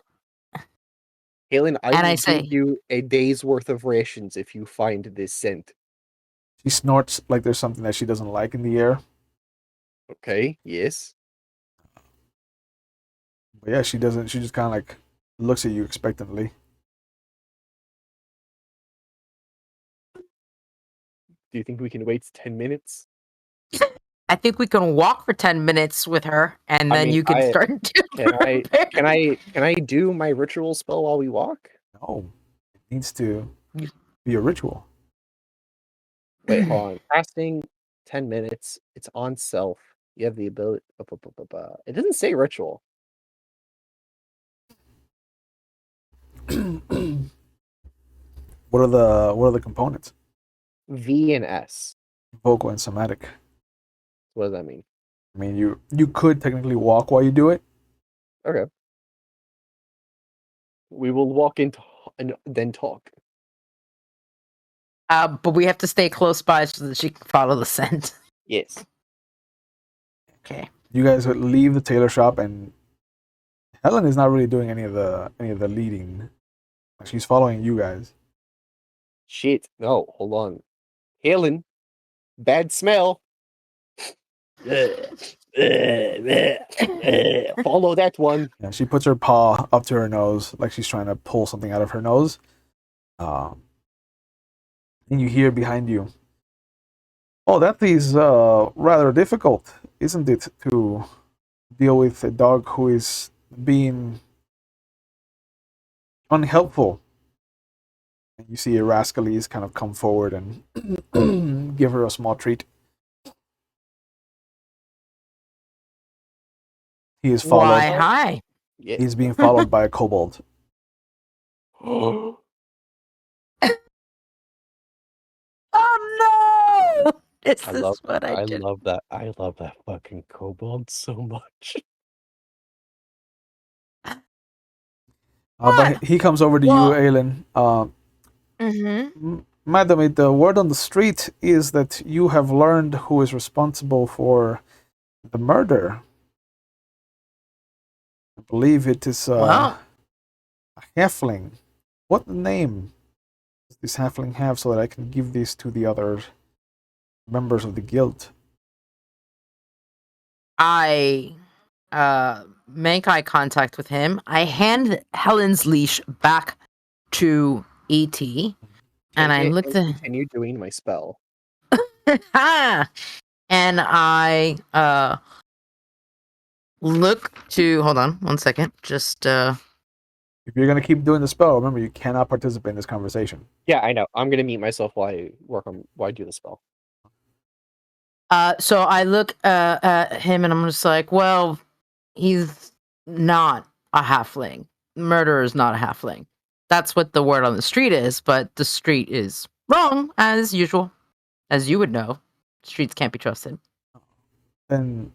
Helen, I and will I give say, you a day's worth of rations if you find this scent. She snorts like there's something that she doesn't like in the air. Okay, yes. But yeah, she doesn't. She just kind of like looks at you expectantly. Do you think we can wait 10 minutes? I think we can walk for 10 minutes with her, and I then mean, you can start can I do my ritual spell while we walk? No, it needs to be a ritual. Wait, hold on. Fasting 10 minutes. It's on self. You have the ability. It doesn't say ritual. What are the components? V and S. Vocal and somatic. What does that mean? I mean, you could technically walk while you do it. Okay. We will walk in and then talk. but we have to stay close by so that she can follow the scent. Yes. Okay. You guys would leave the tailor shop, and Helen is not really doing any of the leading. She's following you guys. Shit. No, hold on. Helen. Bad smell. Follow that one. Yeah, she puts her paw up to her nose, like she's trying to pull something out of her nose. And you hear behind you. Oh, that is rather difficult, isn't it, to deal with a dog who is being unhelpful? And you see Rascalese kind of come forward and give her a small treat. He is Why, followed. hi. Yeah. He's being followed by a kobold. Oh no! This I is love what I did. love that. I love that fucking kobold so much. But he comes over to you, Well- Aelin. Mm-hmm. Madam, the word on the street is that you have learned who is responsible for the murder. I believe it is Well, a halfling. What name does this halfling have so that I can give this to the other members of the guild? I make eye contact with him. I hand Helen's leash back to ET, and I look to continue doing my spell. and I look to hold on one second. Just If you're going to keep doing the spell, remember you cannot participate in this conversation. Yeah, I know. I'm gonna mute myself while I do the spell. so I look at him and I'm just like, well, he's not a halfling. Murderer is not a halfling. That's what the word on the street is, but the street is wrong, as usual. As you would know, streets can't be trusted. Then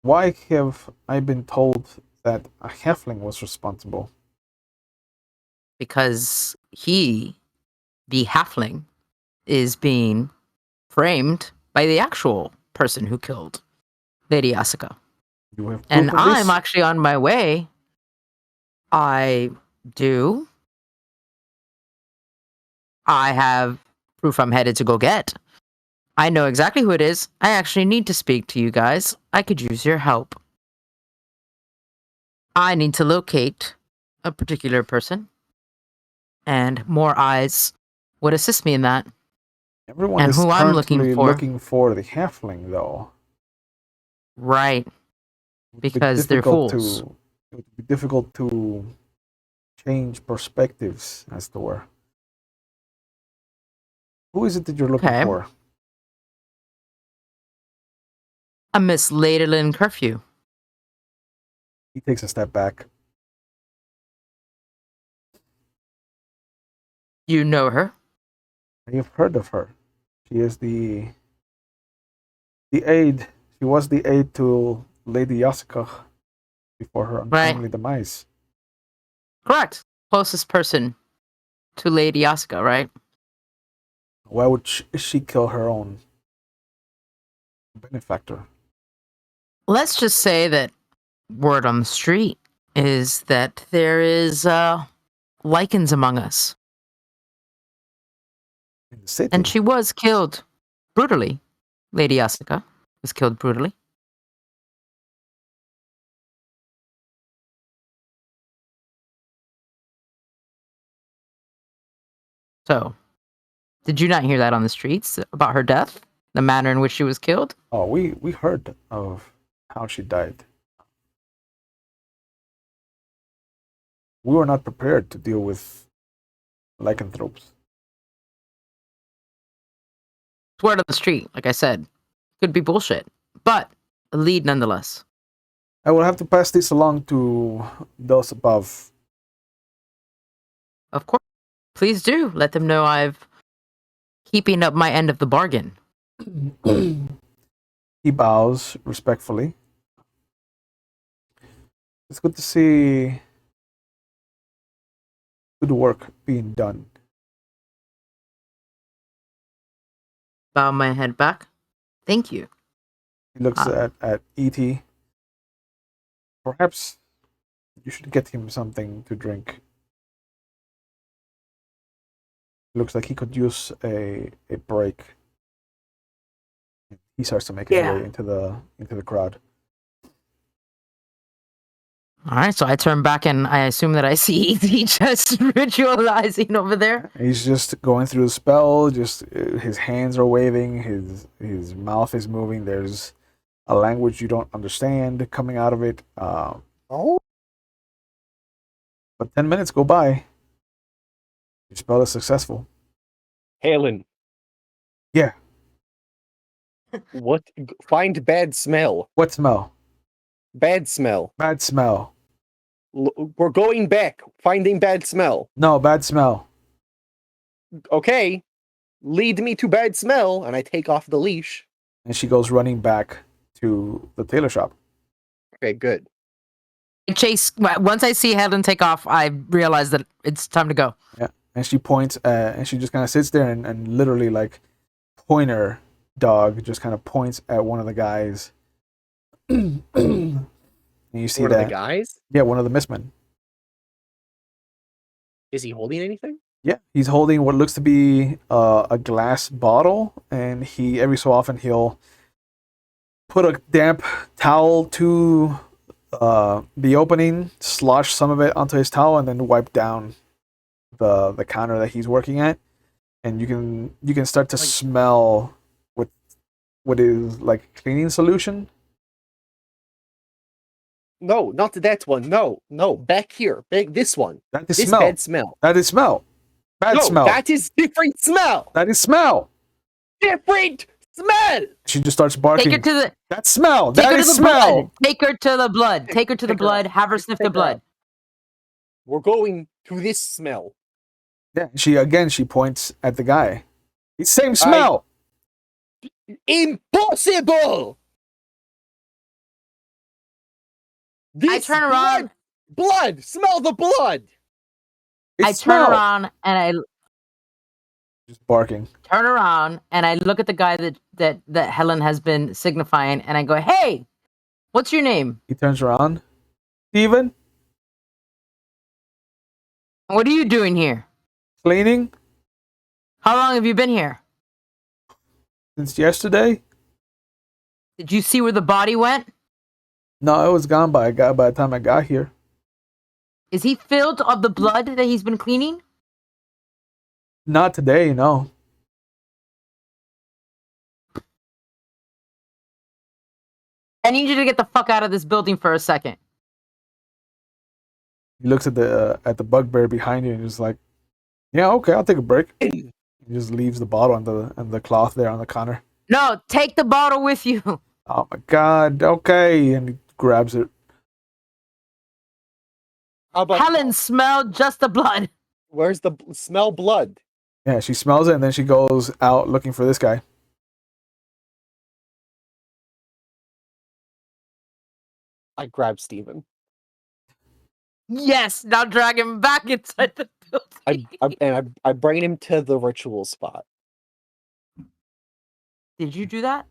why have I been told that a halfling was responsible? Because he, the halfling, is being framed by the actual person who killed Lady Asuka. You have proof And of I'm this? actually on my way. I do. I have proof I'm headed to go get. I know exactly who it is. I actually need to speak to you guys. I could use your help. I need to locate a particular person, and more eyes would assist me in that. Everyone And is who I'm looking currently for. looking for the halfling, though. Right, It would be because they're difficult fools. It would be difficult to change perspectives, as it were. Who is it that you're looking Okay. for? A Miss Ladyland Curfew. He takes a step back. You know her? You've heard of her. She is the aide. She was the aide to Lady Yasuka before her untimely demise. Correct. Closest person to Lady Asuka, right? Why would she kill her own benefactor? Let's just say that word on the street is that there is lichens among us. In the city? And she was killed brutally. Lady Asuka was killed brutally. So, did you not hear that on the streets about her death? The manner in which she was killed? Oh, we heard of how she died. We were not prepared to deal with lycanthropes. It's word on the street, like I said. Could be bullshit. But a lead nonetheless. I will have to pass this along to those above. Of course. Please do. Let them know I've keeping up my end of the bargain. He bows respectfully. It's good to see good work being done. Bow my head back. Thank you. He looks at E.T. Perhaps you should get him something to drink. Looks like he could use a break. He starts to make his way into the crowd. All right, so I turn back and I assume that I see ET just ritualizing over there. He's just going through the spell. Just his hands are waving. His mouth is moving. There's a language you don't understand coming out of it. Oh, But 10 minutes go by. Your spell is successful. Halen. Yeah. What? Find bad smell. What smell? Bad smell. Bad smell. We're going back, finding bad smell. No, bad smell. Okay, lead me to bad smell, and I take off the leash. And she goes running back to the tailor shop. Okay, good. Once I see Helen take off, I realize that it's time to go. Yeah. And she points, and she just kind of sits there and literally, like, pointer dog just kind of points at one of the guys. And you see One that. of the guys? Yeah, one of the Mistmen. Is he holding anything? Yeah, he's holding what looks to be a glass bottle, and he every so often he'll put a damp towel to the opening, slosh some of it onto his towel, and then wipe down the counter that he's working at, and you can start to smell what is like cleaning solution. No, not that one. No, back here. Back this one. That is This smell. bad smell. That is smell. Bad No, smell. that is different smell. That is smell. Different smell. She just starts barking. Take her to the. That smell. Take That her to is the smell. blood. Take her to the blood. Take her to the Take her blood. out. Have her sniff the Take her blood. out. We're going to this smell. Yeah. She points at the guy. It's same smell. Impossible. I turn around. Blood. Smell the blood. It's I smell. turn around and I Just barking. look at the guy that Helen has been signifying, and I go, "Hey, what's your name? He turns around. Steven, What are you doing here? cleaning How long have you been here? since yesterday? Did you see where the body went? No, it was gone by the time I got here. Is he filled of the blood that he's been cleaning? Not today, no. I need you to get the fuck out of this building for a second." He looks at the bugbear behind you and is like, "Yeah, okay, I'll take a break." He just leaves the bottle and the cloth there on the counter. No, take the bottle with you. Oh my god, okay, and he grabs it. How about Helen smelled just the blood. Where's the smell blood? Yeah, she smells it and then she goes out looking for this guy. I grab Steven. Yes, now drag him back inside the building. I bring him to the ritual spot. Did you do that?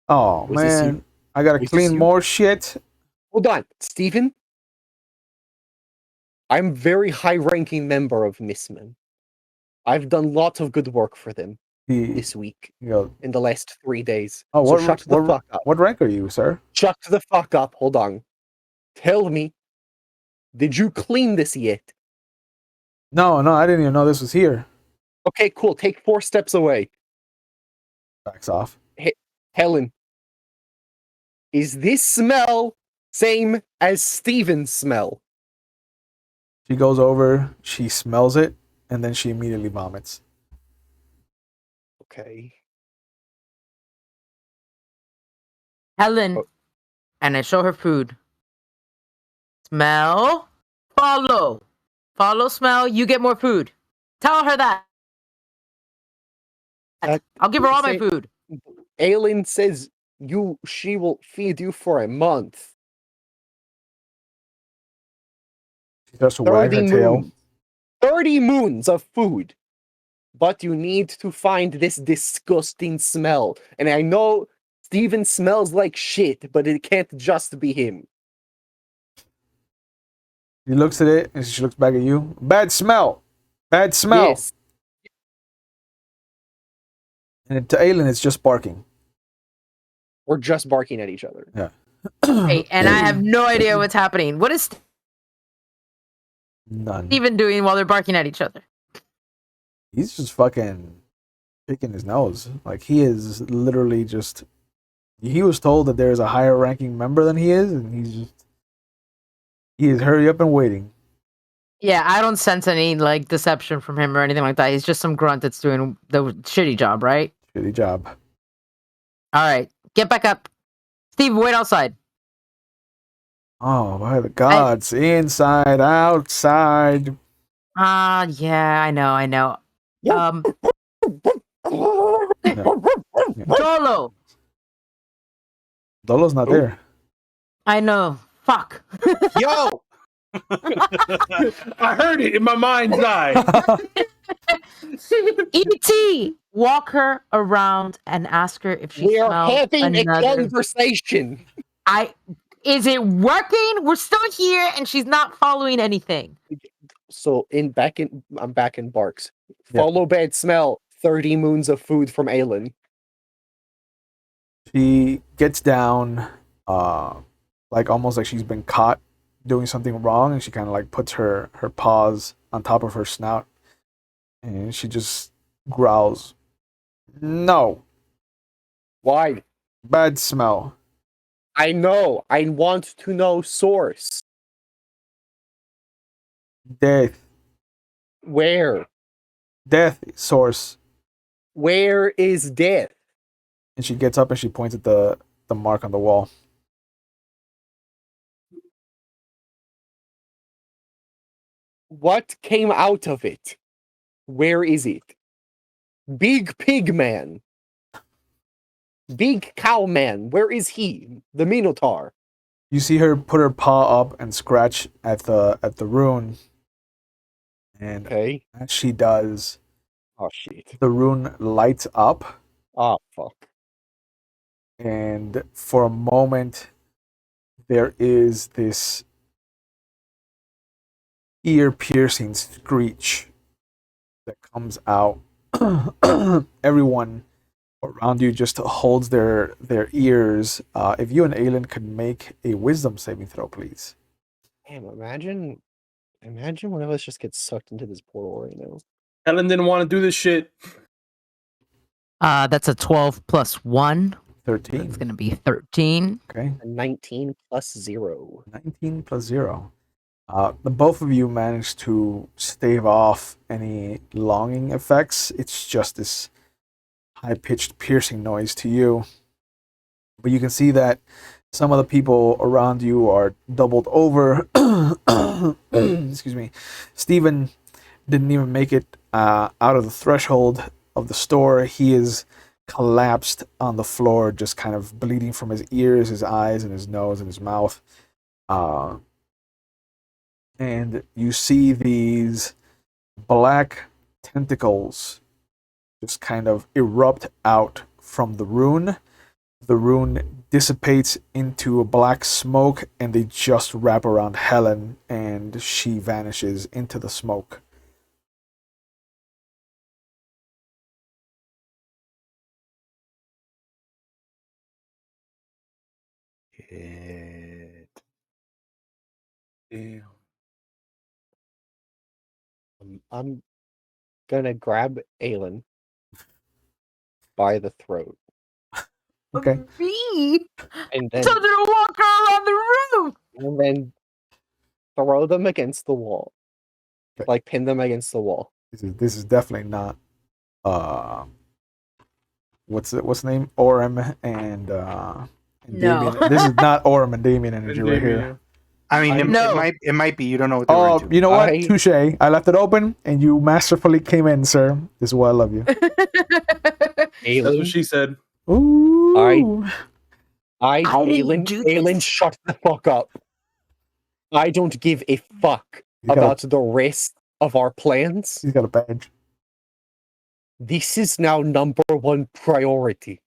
Oh Was this man, you? I gotta Was this clean you? more shit. Hold on, Steven. I'm very high-ranking member of Mistmen. I've done lots of good work for them He, this week, you know, in the last 3 days. oh, So shut the fuck up. what rank are you, sir? Shut the fuck up. Hold on. Tell me, did you clean this yet? No, I didn't even know this was here. Okay, cool. Take 4 steps away. Backs off. Helen, is this smell same as Steven's smell? She goes over, she smells it, and then she immediately vomits. Okay. Helen, Oh. and I show her food. Smell, follow. Follow, smell, you get more food. Tell her that. I'll give her all my say- food. Aelin says she will feed you for a month. She starts to wag 30 her tail. moons. 30 moons of food. But you need to find this disgusting smell. And I know Steven smells like shit, but it can't just be him. She looks at it and she looks back at you. Bad smell. Bad smell. Yes. And to Aelin, it's just barking. We're just barking at each other. Yeah. Hey, and I have no idea what's happening. What is None. Steven doing while they're barking at each other? He's just fucking picking his nose. Like, he is literally just... He was told that there's a higher ranking member than he is, and he is hurry up and waiting. Yeah, I don't sense any like deception from him or anything like that. He's just some grunt that's doing the shitty job, right? Shitty job. All right, get back up. Steve, wait outside. Oh, by the gods. Inside, outside. Yeah, I know. Yeah. Um, Yeah. Dolo. Dolo's not Who? there. I know. Fuck. Yo, I heard it in my mind's eye. E.T. Walk her around and ask her if she We are smells having a another. conversation. Is it working? We're still here, and she's not following anything. So I'm back in Barks. Yeah. Follow bad smell. 30 moons of food from Aelin. She gets down, like almost like she's been caught doing something wrong, and she kind of like puts her paws on top of her snout, and she just growls, "No, Why? bad smell, I know. I want to know source. death, Where? source." Where is death? And she gets up and she points at the mark on the wall. What came out of it? Where is it? Big pig man. Big cow man. Where is he? The Minotaur. You see her put her paw up and scratch at the rune, and Okay. as she does, Oh shit. the rune lights up, Oh fuck. and for a moment there is this ear-piercing screech that comes out. Everyone around you just holds their ears. If you and Aelin could make a wisdom saving throw, please. Damn, imagine one of us just gets sucked into this portal right now. Helen didn't want to do this shit. That's a 12 plus 1. 13. It's gonna be 13. Okay. A 19 plus 0. 19 plus 0. The both of you managed to stave off any longing effects. It's just this high-pitched piercing noise to you. But you can see that some of the people around you are doubled over. Excuse me. Stephen didn't even make it out of the threshold of the store. He is collapsed on the floor, just kind of bleeding from his ears, his eyes, and his nose and his mouth. And you see these black tentacles just kind of erupt out from the rune. The rune dissipates into a black smoke, and they just wrap around Helen, and she vanishes into the smoke. Shit. Damn. I'm gonna grab Aelin by the throat Okay. Me? and I then told you to walk her around the room. throw them against the wall. Okay. Like pin them against the wall. This is definitely not what's the name? Orem and No. Damien. This is not Orem and Damien energy right here. I mean, No. it might be. You don't know what they're Oh, into. you know what? Touche. I left it open, and you masterfully came in, sir. This is why I love you. That's what Aelin, she said. Ooh. I didn't do this. Aelin, shut the fuck up. I don't give a fuck He's got about the rest of our plans. He's got a badge. This is now number one priority.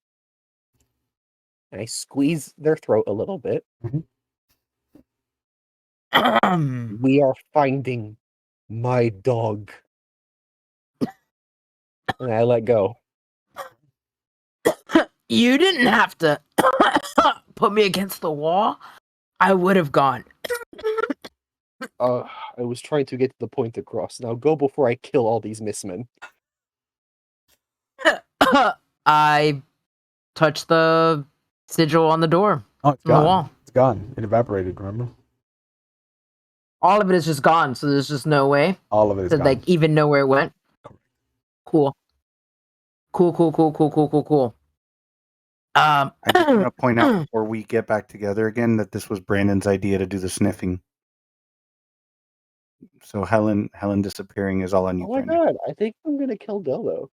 And I squeeze their throat a little bit. We are finding my dog. And I let go. You didn't have to put me against the wall. I would have gone. I was trying to get the point across. Now go before I kill all these Mistmen. I touched the sigil on the door. Oh, it's On the gone. wall. It's gone. It evaporated. Remember? All of it is just gone, so there's just no way All of it is to gone. like even know where it went. Correct. Cool. Cool. I just want to point out before we get back together again that this was Brandon's idea to do the sniffing. So Helen disappearing is all on you, Oh my Brandon. god, I think I'm gonna kill Dolo.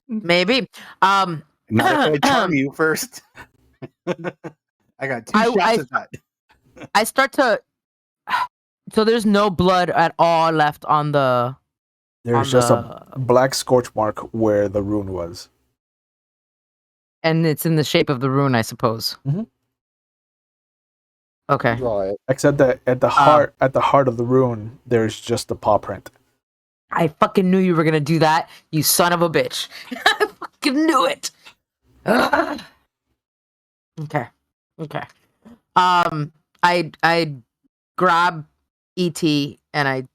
Maybe. Not if I charm you first. I got two shots at that. I start to. So there's no blood at all left on the. There's just a black scorch mark where the rune was. And it's in the shape of the rune, I suppose. Mhm. Okay. Draw it. Except that at the heart of the rune, there's just the paw print. I fucking knew you were gonna do that, you son of a bitch. I fucking knew it. Ugh. Okay. I grab ET and I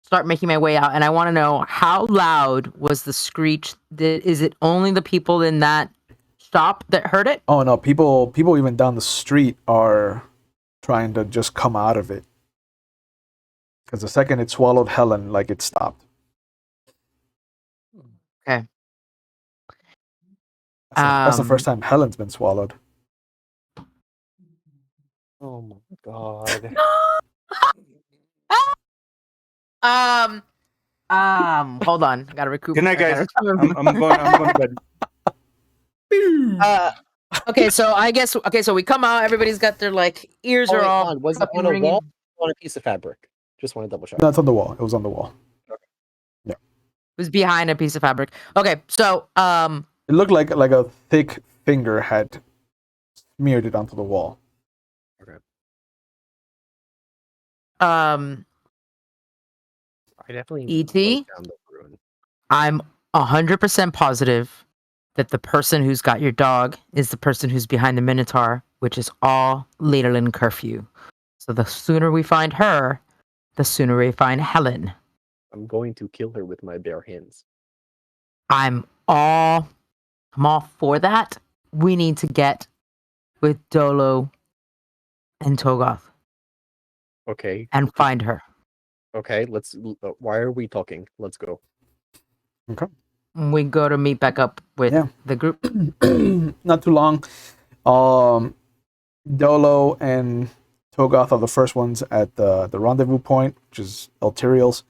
start making my way out, and I want to know how loud was the screech? Is it only the people in that shop that heard it? Oh no, people even down the street are trying to just come out of it. Because the second it swallowed Helen, like it stopped. Okay. That's the first time Helen's been swallowed. Oh my god. Hold on. I gotta recoup. Good night, guys. I'm going to bed. Okay, so we come out, everybody's got their like ears are all Was it fucking on a ringing. wall or on a piece of fabric? Just want to double check. No, it's on the wall. It was on the wall. It was behind a piece of fabric. Okay, so It looked like a thick finger had smeared it onto the wall. I definitely ET? wrote down the rune. I'm 100% positive that the person who's got your dog is the person who's behind the Minotaur, which is all Lederlin curfew. So the sooner we find her, the sooner we find Helen. I'm going to kill her with my bare hands. I'm all for that. We need to get with Dolo and Togoth Okay. and find her. Okay, let's. Why are we talking? Let's go. Okay. We go to meet back up with the group. Not too long. Dolo and Togoth are the first ones at the rendezvous point, which is Elterial's.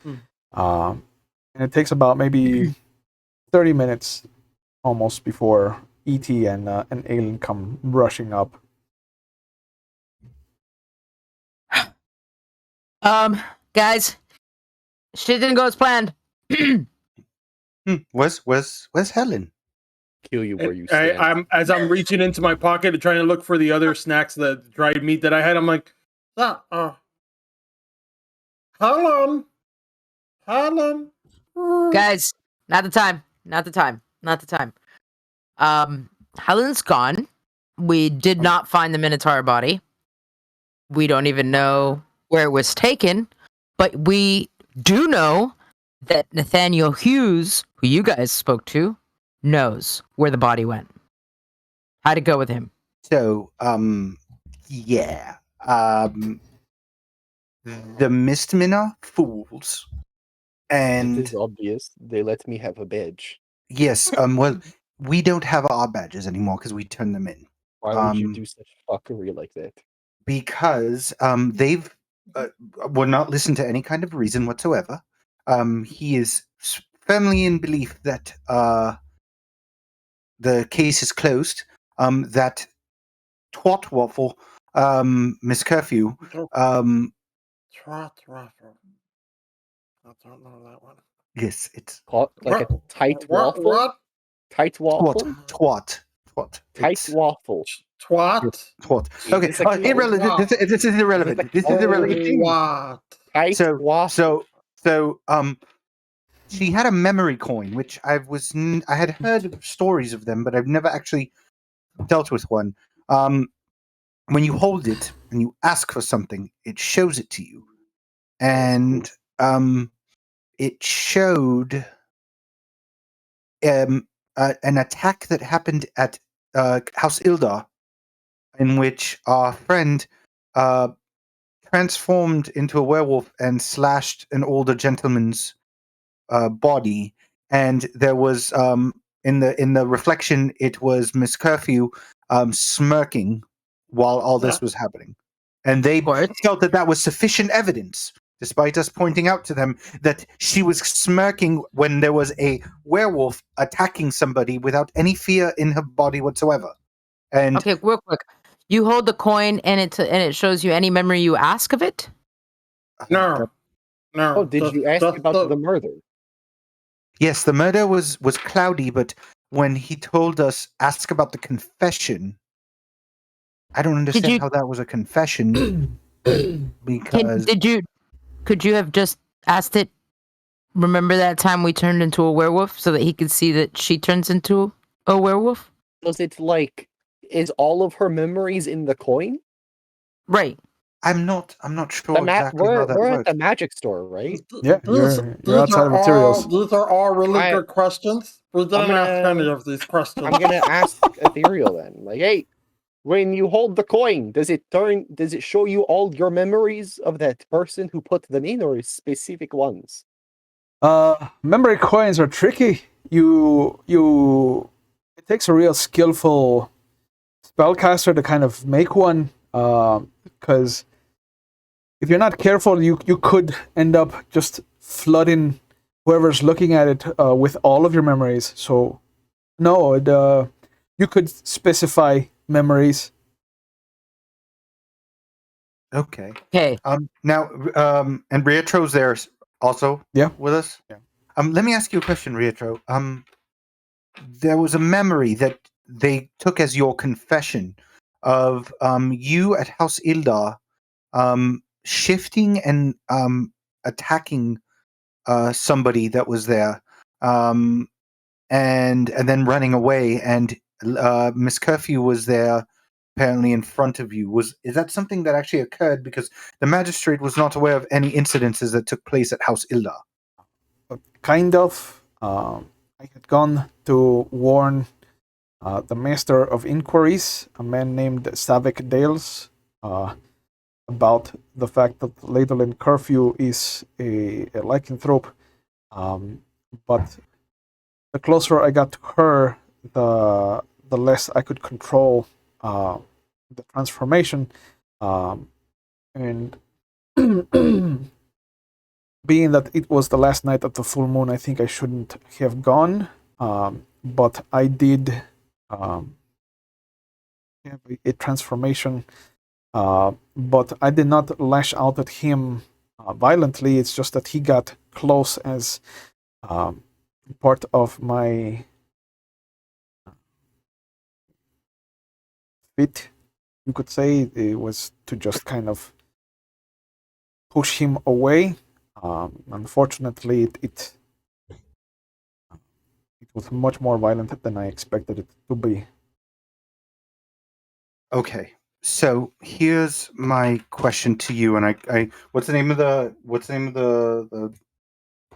And it takes about maybe 30 minutes almost before ET and Aelin come rushing up. Guys, shit didn't go as planned. Where's Helen? Kill you where you stand. I'm reaching into my pocket and trying to look for the other snacks, the dried meat that I had. I'm like, Helen. Guys, not the time. Helen's gone. We did not find the Minotaur body. We don't even know where it was taken, but we do know that Nathaniel Hughes, who you guys spoke to, knows where the body went. How'd it go with him? So, yeah. The Mistmen are fools. And it is obvious. They let me have a badge. yes, well, we don't have our badges anymore because we turned them in. Why would you do such fuckery like that? Because they've will not listen to any kind of reason whatsoever. He is firmly in belief that the case is closed. That twat waffle, Miss Curfew. Twat waffle. I don't know that one. Yes, it's Like a tight waffle. What? Tight waffle. Twat. Tight waffle. Twat. Okay, It's like irrelevant. This is irrelevant. This is irrelevant. What? Tight waffle. So, she had a memory coin, which I had heard of stories of them, but I've never actually dealt with one. When you hold it and you ask for something, it shows it to you, and it showed an attack that happened at House Ildar, in which our friend transformed into a werewolf and slashed an older gentleman's body, and there was in the reflection, it was Miss Curfew smirking while all this was happening, and they Of course. felt that was sufficient evidence, despite us pointing out to them that she was smirking when there was a werewolf attacking somebody without any fear in her body whatsoever. And Okay, real quick. You hold the coin, and it shows you any memory you ask of it. No. No. Oh, did you ask about the murder? yes, the murder was cloudy, but when he told us ask about the confession, I don't understand you- how that was a confession because Could you have just asked it? Remember that time we turned into a werewolf, so that he could see that she turns into a werewolf? Does it is all of her memories in the coin? Right. I'm not sure exactly how that we're works. at the magic store, right? Yeah, you're outside of materials. These are all really I- good questions. We didn't ask any of these questions. I'm gonna ask Ethereal then. Like, hey, when you hold the coin, does it show you all your memories of that person who put them in, or specific ones? Memory coins are tricky. It takes a real skillful spellcaster to kind of make one. Because if you're not careful, you could end up just flooding whoever's looking at it with all of your memories. So, no, you could specify memories. Okay. Okay. Now, and Rietro's there also. Yeah. With us. Yeah. Let me ask you a question, Rietro. There was a memory that they took as your confession of you at House Ildar, shifting and attacking somebody that was there, and then running away, and Miss Curfew was there apparently in front of you. Is that something that actually occurred? Because the magistrate was not aware of any incidences that took place at House Ildar. Kind of. I had gone to warn the Master of Inquiries, a man named Savik Dales, about the fact that Ladolin Curfew is a lycanthrope. But the closer I got to her, the less I could control the transformation. And being that it was the last night of the full moon, I think I shouldn't have gone. But I did have a transformation. But I did not lash out at him violently. It's just that he got close as part of my fit, you could say. It was to just kind of push him away. Unfortunately, it was much more violent than I expected it to be. Okay, so here's my question to you, and I what's the name of the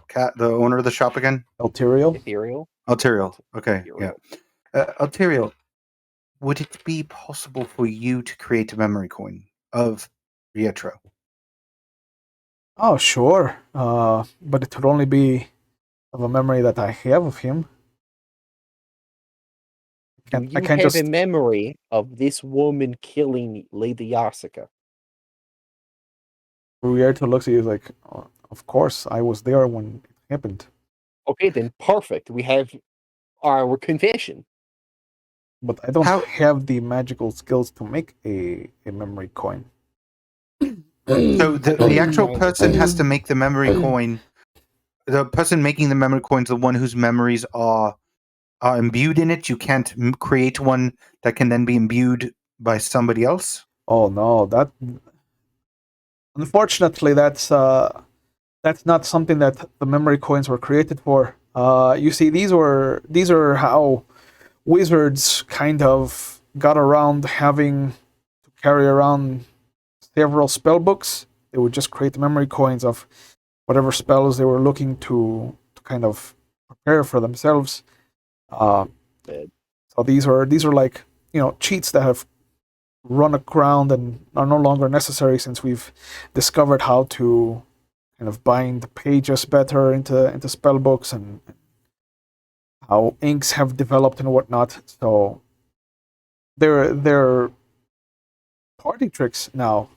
cat, the owner of the shop again? Alterial? Ethereal? Alterial. Okay, Ethereal. yeah. Alterial, would it be possible for you to create a memory coin of Rietro? Oh, sure. But it would only be of a memory that I have of him. Do I you can't have a just. memory of this woman killing Lady Yasika? Rierto looks at you like, oh, of course, I was there when it happened. Okay, then perfect. We have our confession. But I don't How- have the magical skills to make a memory coin. So the actual person has to make the memory coin. The person making the memory coin is the one whose memories are imbued in it. You can't create one that can then be imbued by somebody else. Oh no, that unfortunately that's not something that the memory coins were created for. You see, these are how wizards kind of got around having to carry around several spell books. They would just create memory coins of whatever spells they were looking to kind of prepare for themselves. So these are like, cheats that have run around and are no longer necessary since we've discovered how to kind of bind pages better into spell books and how inks have developed and whatnot. So they're party tricks now.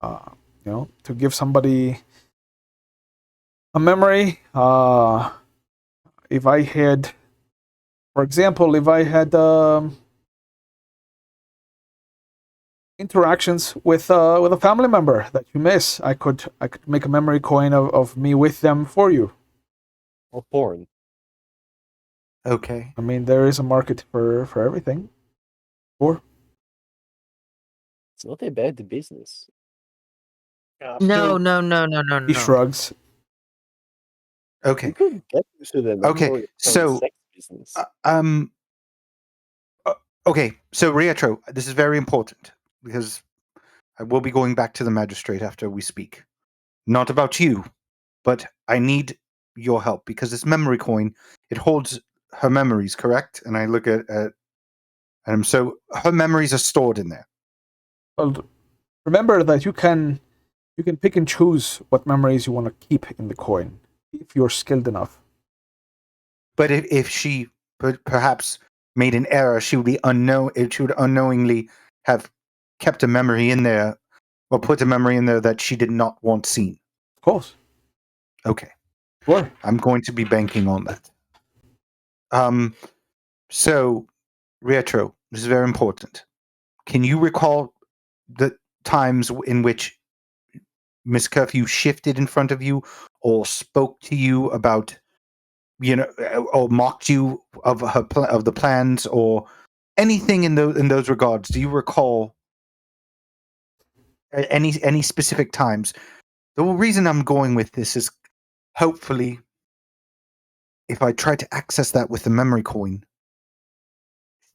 To give somebody a memory. If I had, for example, if I had interactions with a family member that you miss, I could make a memory coin of me with them for you. Or porn. Okay. I mean, there is a market for everything. Or It's not a bad business. No. he shrugs. You Okay. could get into the Okay, memory so, sex business. Okay, so Rietro, this is very important because I will be going back to the magistrate after we speak. Not about you, but I need your help because this memory coin, it holds her memories, correct? And I look at so her memories are stored in there. Well, remember that you can pick and choose what memories you want to keep in the coin if you're skilled enough. But if she perhaps made an error, she would unknowingly have kept a memory in there or put a memory in there that she did not want seen. Of course. Okay. Sure. I'm going to be banking on that. So, Retro, this is very important. Can you recall the times in which Miss Curfew shifted in front of you or spoke to you about, or mocked you of of the plans or anything in those regards? Do you recall any specific times? The reason I'm going with this is hopefully if I try to access that with the memory coin,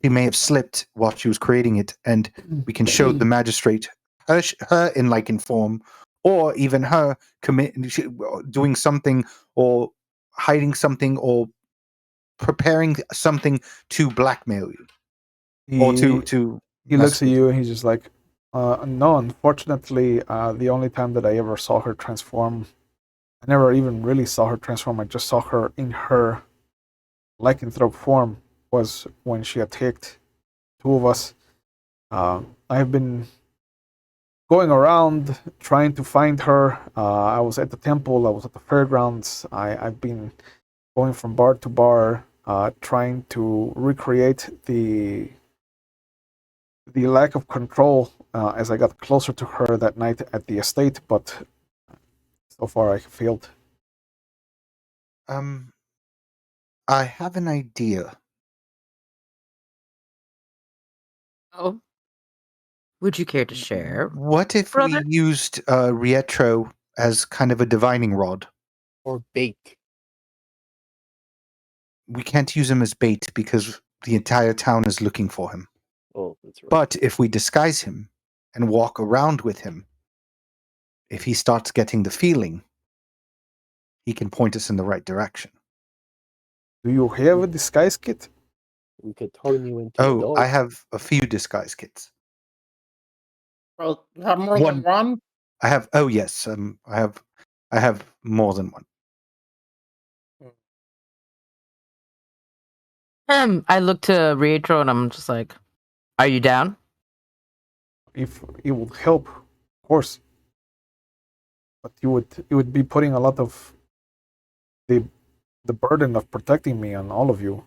she may have slipped while she was creating it, and we can show the magistrate her in like form, or even her doing something, or hiding something, or preparing something to blackmail you, or to He mess looks at with you and he's just like, no, unfortunately, the only time that I ever saw her transform, I never even really saw her transform. I just saw her in her lycanthrope form was when she attacked two of us. I have been going around trying to find her. I was at the temple, I was at the fairgrounds. I've been going from bar to bar, trying to recreate the lack of control as I got closer to her that night at the estate, but so far I failed. I have an idea. Oh, would you care to share? What if brother? we used Rietro as kind of a divining rod? Or bait. We can't use him as bait because the entire town is looking for him. Oh, that's right. But if we disguise him and walk around with him, if he starts getting the feeling, he can point us in the right direction. Do you have a disguise kit? We could turn you into a Oh, dog. I have a few disguise kits. Well, you have more One. than one? I have. Oh yes, I have more than one. I look to Rietro and I'm just like, are you down? If it would help, of course. But you would be putting a lot of the burden of protecting me on all of you.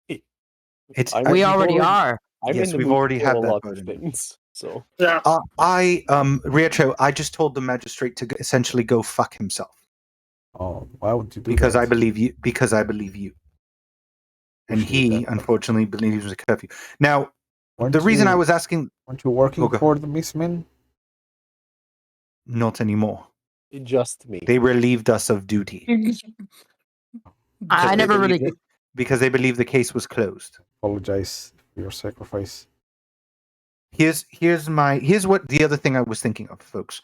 It's I'm- I- We we've already are. I'm Yes, in the we've mood to already kill had a that lot of burden. things. So Yeah. Rietro, I just told the magistrate to essentially go fuck himself Oh, why would you do because that? I believe you. Because I believe you, and Appreciate he that. unfortunately believes in curfew. Now, Weren't the reason I you- was asking, Weren't you working Oh, go for the Mistmen? not anymore. Just me. They relieved us of duty. I They never really. believed it- because they believed the case was closed. Apologize for your sacrifice. Here's what the other thing I was thinking of, folks.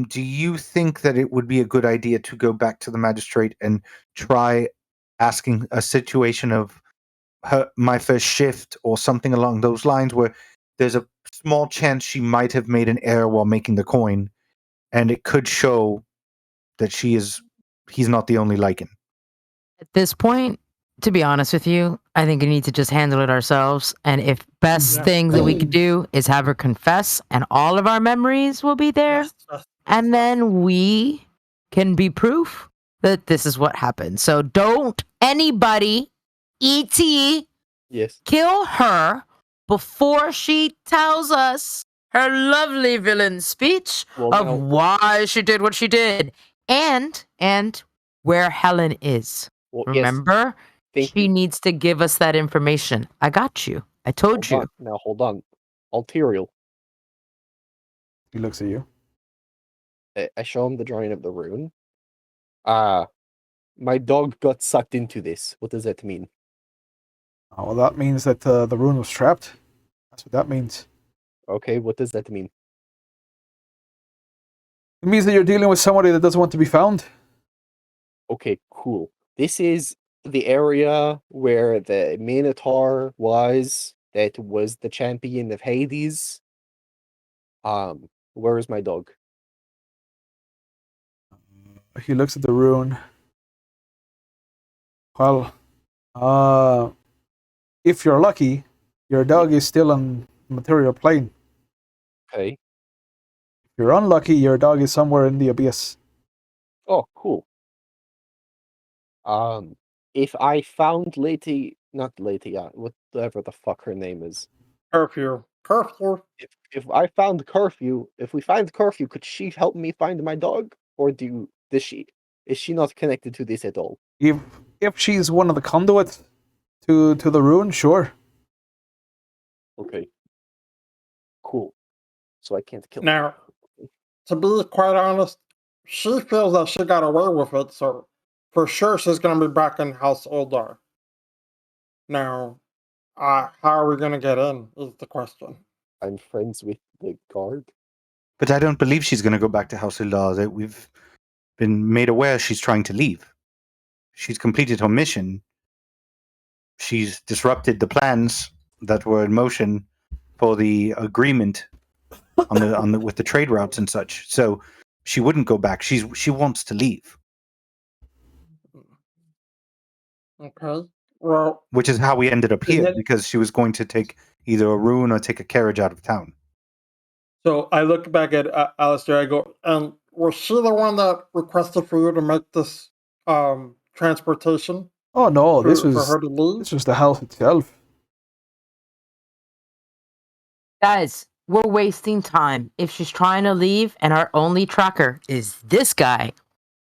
Do you think that it would be a good idea to go back to the magistrate and try asking a situation of my first shift or something along those lines, where there's a small chance she might have made an error while making the coin, and it could show that he's not the only lichen. At this point, To be honest with you, I think we need to just handle it ourselves. And if best Yeah. thing that we could do is have her confess, and all of our memories will be there, and then we can be proof that this is what happened. So don't anybody, ET, Yes. kill her before she tells us her lovely villain speech Well, of now, why she did what she did and where Helen is. well, yes. Remember? Thank She you. needs to give us that information. I got you. I told Hold you. on. Now, hold on. Ulterior. He looks at you. I show him the drawing of the rune. My dog got sucked into this. What does that mean? Oh, well, that means that the rune was trapped. That's what that means. Okay, what does that mean? It means that you're dealing with somebody that doesn't want to be found. Okay, cool. This is the area where the Minotaur was, that was the champion of Hades. Where is my dog? He looks at the rune. Well, if you're lucky, your dog is still on the material plane. Okay. If you're unlucky, your dog is somewhere in the abyss. Oh, cool. If I found Lady, not Lady, whatever the fuck her name is. Curfew. If I found Curfew, if we find Curfew, could she help me find my dog? Or is she not connected to this at all? If she's one of the conduits to the rune, sure. Okay. Cool. So I can't kill her. Now, to be quite honest, she feels that she got away with it, so for sure she's going to be back in House Oldar. Now, how are we going to get in is the question. I'm friends with the guard. But I don't believe she's going to go back to House Ildar. That we've been made aware she's trying to leave. She's completed her mission. She's disrupted the plans that were in motion for the agreement on the with the trade routes and such. So she wouldn't go back. She wants to leave, Okay. Well, which is how we ended up here, Isn't it- because she was going to take either a rune or take a carriage out of town. So I look back at Alistair. I go, and was she the one that requested for you to make this transportation Oh no, for her to leave? this was the house itself. Guys, we're wasting time. If she's trying to leave and our only tracker is this guy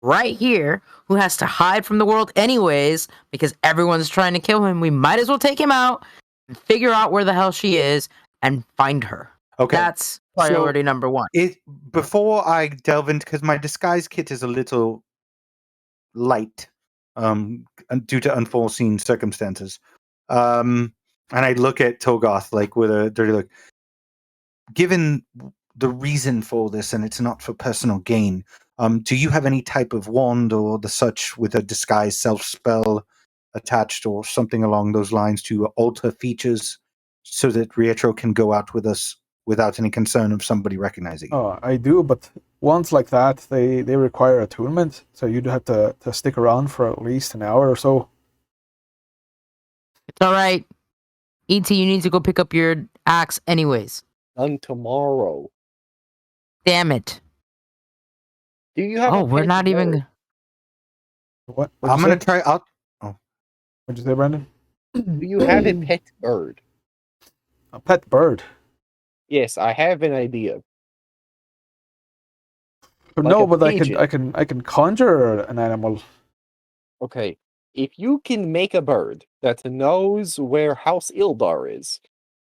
right here who has to hide from the world anyways because everyone's trying to kill him, we might as well take him out and figure out where the hell she is and find her. Okay. That's priority number one. Before I delve into, because my disguise kit is a little light, due to unforeseen circumstances, and I look at Togoth like with a dirty look. Given the reason for this, and it's not for personal gain, do you have any type of wand or the such with a disguise self spell attached or something along those lines to alter features so that Rietro can go out with us without any concern of somebody recognizing? Oh, I do, but ones like that, they require attunement, so you'd have to stick around for at least an hour or so. It's all right. ET, you need to go pick up your axe anyways. Done tomorrow. Damn it. Do you have Oh, a we're pet not even... bird? What? I'm going to try out. What'd you say, Brandon? Do you have a pet bird? A pet bird? Yes, I have an idea. Like no, a but pigeon. I can conjure an animal. Okay, if you can make a bird that knows where House Ildar is,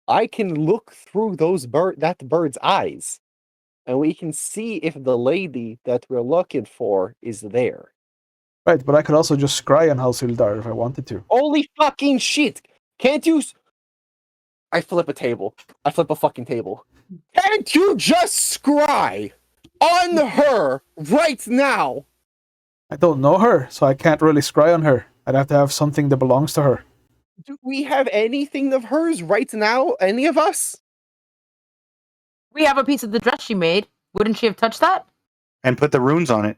I can look through that bird's eyes, and we can see if the lady that we're looking for is there. Right, but I could also just scry on House Ildar if I wanted to. Holy fucking shit! Can't you? I flip a table. I flip a fucking table. Can't you just scry on her right now? I don't know her, so I can't really scry on her. I'd have to have something that belongs to her. Do we have anything of hers right now? Any of us? We have a piece of the dress she made. Wouldn't she have touched that? And put the runes on it.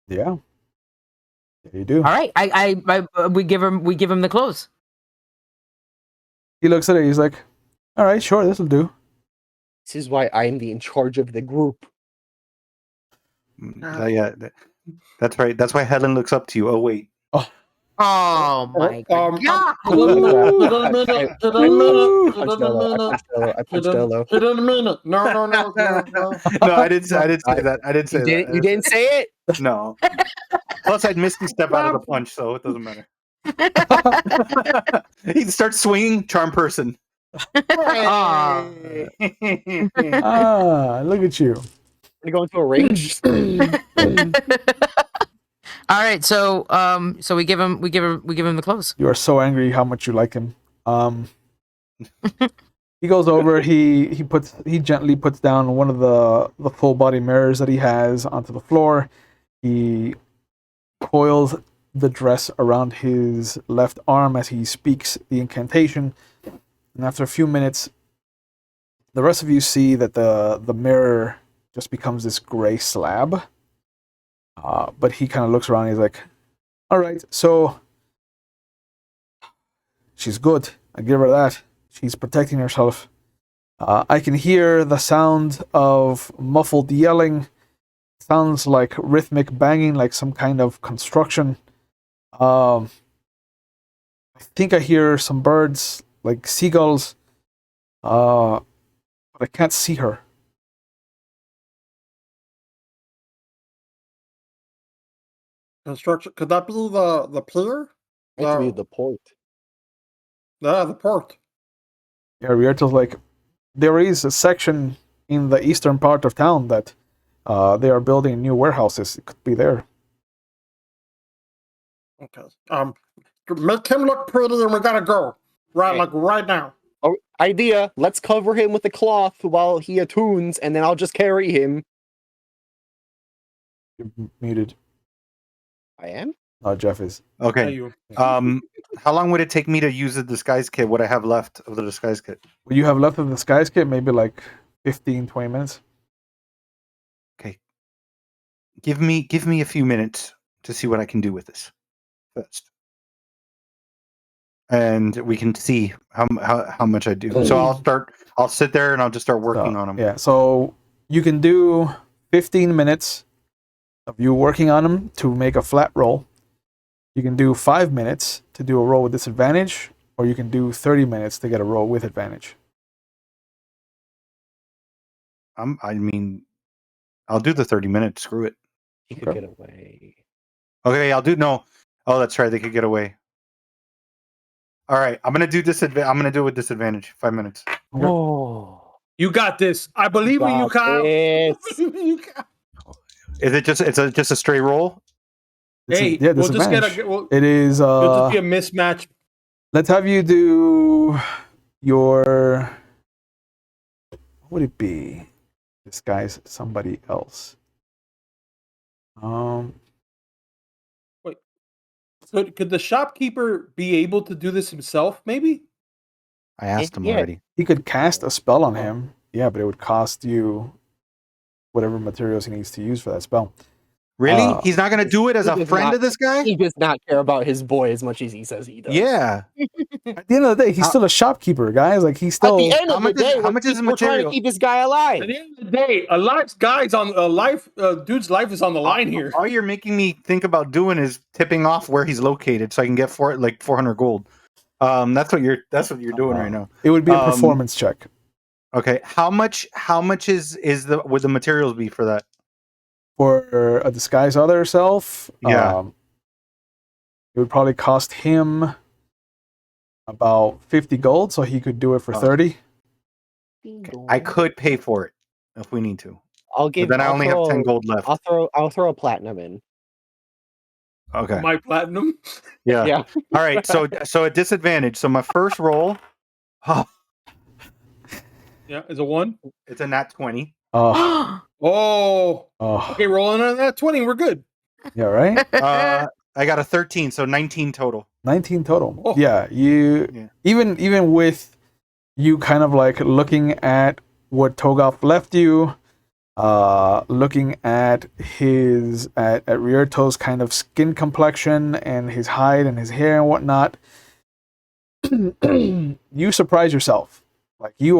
Yeah. There you do. All right, we give him the clothes. He looks at it. He's like, "All right, sure, this will do." This is why I'm in charge of the group. Yeah, that's right. That's why Helen looks up to you. Oh wait. Oh my god! Hit in a minute. Hit in a minute. Hit Punched in a Elo. I minute. punched Elo. I punched Hit Elo. in a minute. No. No, I didn't say that. I didn't say that. You didn't say it? No. Plus, I'd Misty step out of the punch, so it doesn't matter. He starts swinging, charm person. Ah. Look at you. We're going to a range. All right, so we give him the clothes. You are so angry how much you like him. He goes over. He gently puts down one of the full body mirrors that he has onto the floor. He coils the dress around his left arm as he speaks the incantation. And after a few minutes, the rest of you see that the mirror just becomes this gray slab. But he kind of looks around and he's like, all right, so she's good. I give her that. She's protecting herself. I can hear the sound of muffled yelling. Sounds like rhythmic banging, like some kind of construction. I think I hear some birds, like seagulls. But I can't see her. Construction. Could that be the pier? It could be the port. Yeah, the port. Yeah, Rierto's like, there is a section in the eastern part of town that they are building new warehouses. It could be there. Okay. Make him look pretty, and we gotta go. Right, Okay. like right now. Oh, idea. Let's cover him with a cloth while he attunes, and then I'll just carry him. You're muted. I am? Jeff is. Yeah, Okay. you. How long would it take me to use the disguise kit? What I have left of the disguise kit? What you have left of the disguise kit, maybe like 15, 20 minutes. Okay. Give me a few minutes to see what I can do with this first, and we can see how much I do. So I'll sit there and I'll just start working on them. Yeah, so you can do 15 minutes of you working on them to make a flat roll. You can do 5 minutes to do a roll with disadvantage, or you can do 30 minutes to get a roll with advantage. I mean, I'll do the 30 minutes. Screw it. He could Okay. get away. Okay, I'll do no. Oh, that's right. They could get away. All right, I'm gonna do I'm gonna do it with disadvantage. 5 minutes. Okay. Oh. You got this. I believe in you, Kyle. Yes. Is it just just a straight roll? Hey, Yeah, we'll just disadvantage. we'll It is. it'll just be a mismatch. Let's have you do your. What would it be? Disguise somebody else. Could the shopkeeper be able to do this himself? Maybe. I asked him Yeah. already. He could cast a spell on him. Yeah, but it would cost you whatever materials he needs to use for that spell. Really? He's not gonna do it as he a does friend not- of this guy? He does not care about his boy as much as he says he does. Yeah. At the end of the day, he's still a shopkeeper, guys. Like he's still. At the end How of the much is- day, how much is the we're trying to material? keep this guy alive. At the end of the day, dude's life is on the line here. All you're making me think about doing is tipping off where he's located, so I can get 400 gold. That's what you're doing right now. It would be a performance check. Okay, how much would the materials be for that? For a disguise other self, Yeah. it would probably cost him about 50 gold, so he could do it for 30. I could pay for it if we need to. I'll But then I only have 10 gold left. I'll throw a platinum in. Okay. My platinum. Yeah. Yeah. All right. So a disadvantage. So my first roll, Yeah, is a 1. it's a nat 20. Oh, Oh. oh, Okay, rolling on that 20. We're good. yeah, right? I got a 13, so 19 total. 19 total. Oh. Yeah, you Yeah. even with you kind of like looking at what Togoth left you, looking at his at Rierto's kind of skin complexion and his hide and his hair and whatnot, you surprise yourself. Like you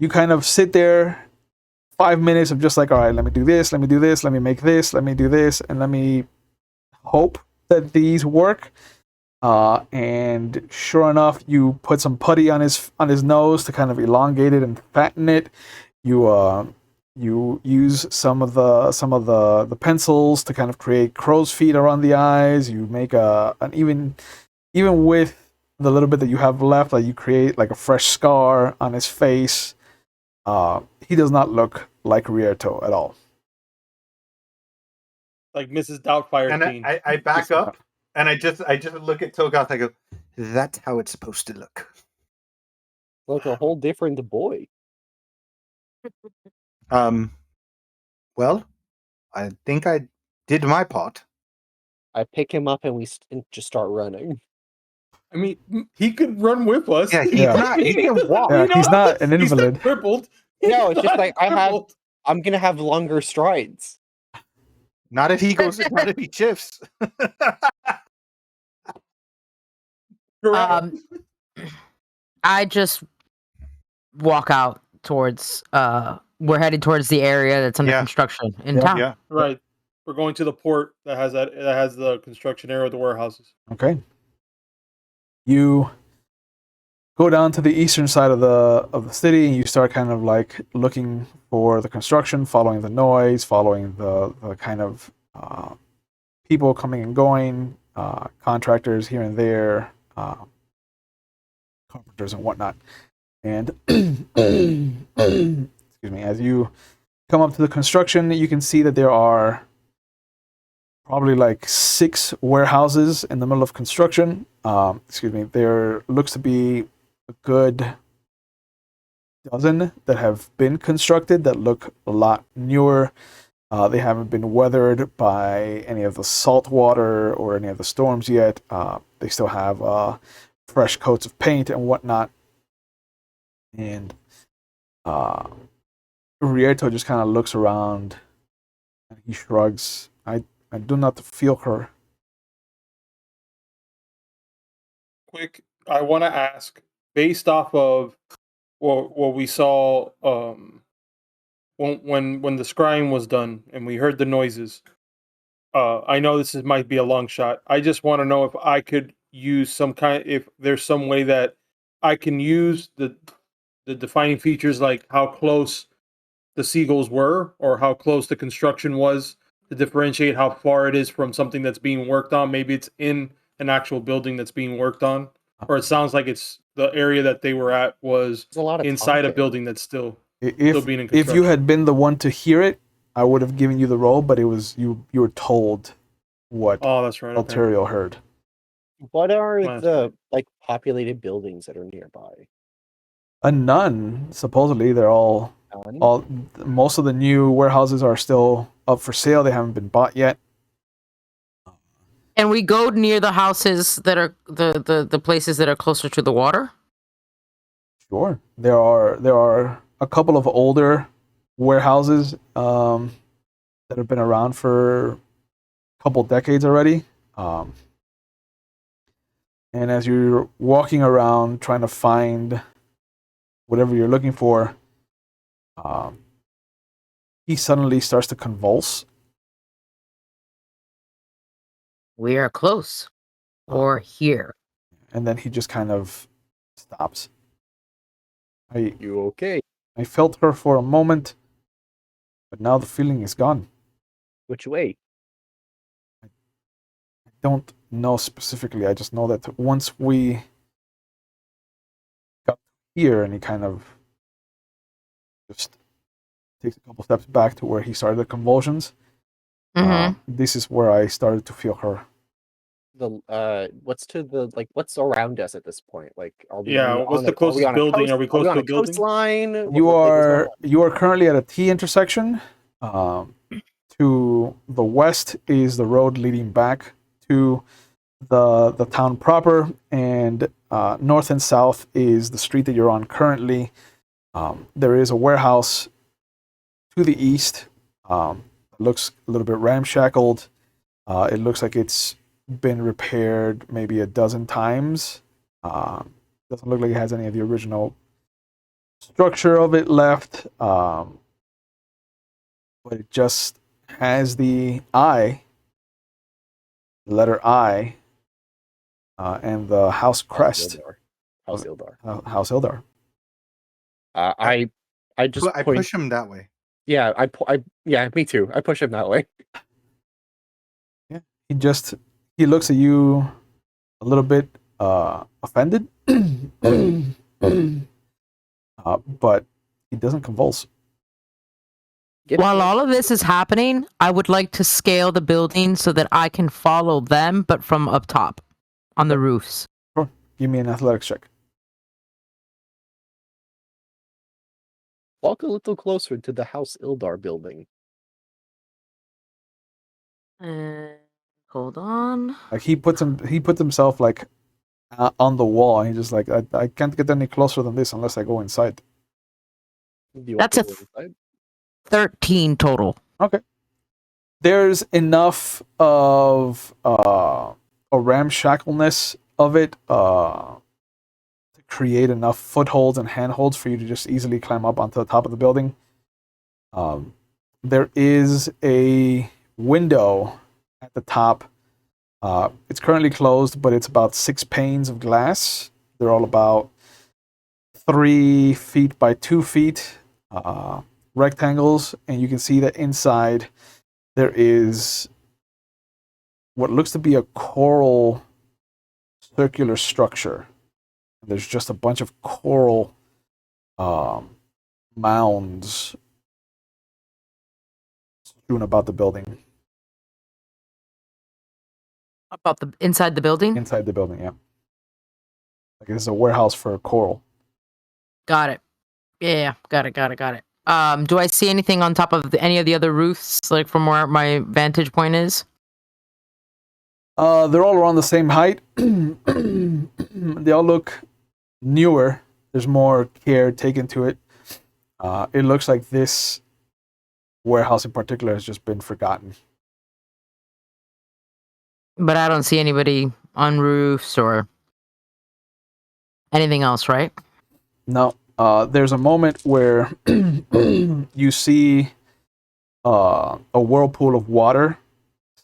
kind of sit there 5 minutes of just like, all right, let me do this, let me do this, let me make this, let me do this, and let me hope that these work. And sure enough, you put some putty on his nose to kind of elongate it and fatten it. You use some of the pencils to kind of create crow's feet around the eyes. You make an even with the little bit that you have left, like you create like a fresh scar on his face. He does not look like Rierto at all. Like Mrs. Doubtfire And teen. I back up and I just look at Togoth. I go, that's how it's supposed to look. Like a whole different boy. Well, I think I did my part. I pick him up and we just start running. I mean, he could run with us. Yeah, he can walk. Yeah, he's not an He's not invalid. crippled. No, it's just not like crippled. I'm gonna have longer strides. Not if he shifts. Correct. I just walk out towards we're headed towards the area that's under Yeah. construction in Yeah. town. Yeah. Right. We're going to the port that has the construction area of the warehouses. Okay. You go down to the eastern side of the city and you start kind of like looking for the construction, following the noise, following the kind of people coming and going, contractors here and there, carpenters and whatnot. And excuse me, as you come up to the construction, you can see that there are probably like 6 warehouses in the middle of construction. Excuse me, there looks to be a good dozen that have been constructed that look a lot newer. They haven't been weathered by any of the salt water or any of the storms yet. They still have fresh coats of paint and whatnot. And Rierto just kind of looks around and he shrugs. I do not feel her. Quick, I want to ask, based off of what we saw when the scrying was done and we heard the noises. I know might be a long shot. I just want to know if I could use if there's some way that I can use the defining features, like how close the seagulls were or how close the construction was, to differentiate how far it is from something that's being worked on. Maybe it's in an actual building that's being worked on, or it sounds like it's the area that they were at was There's a lot of inside a talking. building that's still If being in if construction. you had been the one to hear it, I would have given you the role, but it was you were told what Oh, that's right. Okay. Alterio heard. What are Well, the populated buildings that are nearby? None, supposedly. They're all most of the new warehouses are still up for sale. They haven't been bought yet. And we go near the houses that are the places that are closer to the water. Sure. There are a couple of older warehouses that have been around for a couple decades already. And as you're walking around trying to find whatever you're looking for, he suddenly starts to convulse. We are close, or here. And then he just kind of stops. You okay? I felt her for a moment, but now the feeling is gone. Which way? I don't know specifically. I just know that once we got here, and he kind of just takes a couple steps back to where he started the convulsions. This is where I started to feel her. What's around us at this point? Like, are we what's the closest building? Are we close to a building? Coastline? You are currently at a T intersection. To the west is the road leading back to the town proper, and north and south is the street that you're on currently. There is a warehouse to the east. It looks a little bit ramshackled. It looks like it's been repaired maybe a dozen times. Doesn't look like it has any of the original structure of it left. But it just has the I, the letter I, and the house crest. House Ildar. House Ildar. I just I point. push him that way. Yeah, yeah, me too. I push him that way. Yeah, he looks at you a little bit offended, but he doesn't convulse. While all of this is happening, I would like to scale the building so that I can follow them, but from up top on the roofs. Sure. Give me an athletics check. Walk a little closer to the House Ildar building. Hold on. Like he puts himself like on the wall, and he's just like, I can't get any closer than this unless I go inside. That's a 13 total. Okay. There's enough of a ramshackleness of it to create enough footholds and handholds for you to just easily climb up onto the top of the building. There is a window at the top. It's currently closed, but it's about 6 panes of glass. They're all about 3 feet by 2 feet rectangles, and you can see that inside there is what looks to be a coral circular structure. There's just a bunch of coral mounds strewn about the building. About the inside the building? Inside the building, yeah. Like this is a warehouse for coral. Got it. Yeah, got it. Do I see anything on top of any of the other roofs, like from where my vantage point is? They're all around the same height. They all look newer. There's more care taken to it. It looks like this warehouse in particular has just been forgotten. But I don't see anybody on roofs or anything else, right? No. There's a moment where you see a whirlpool of water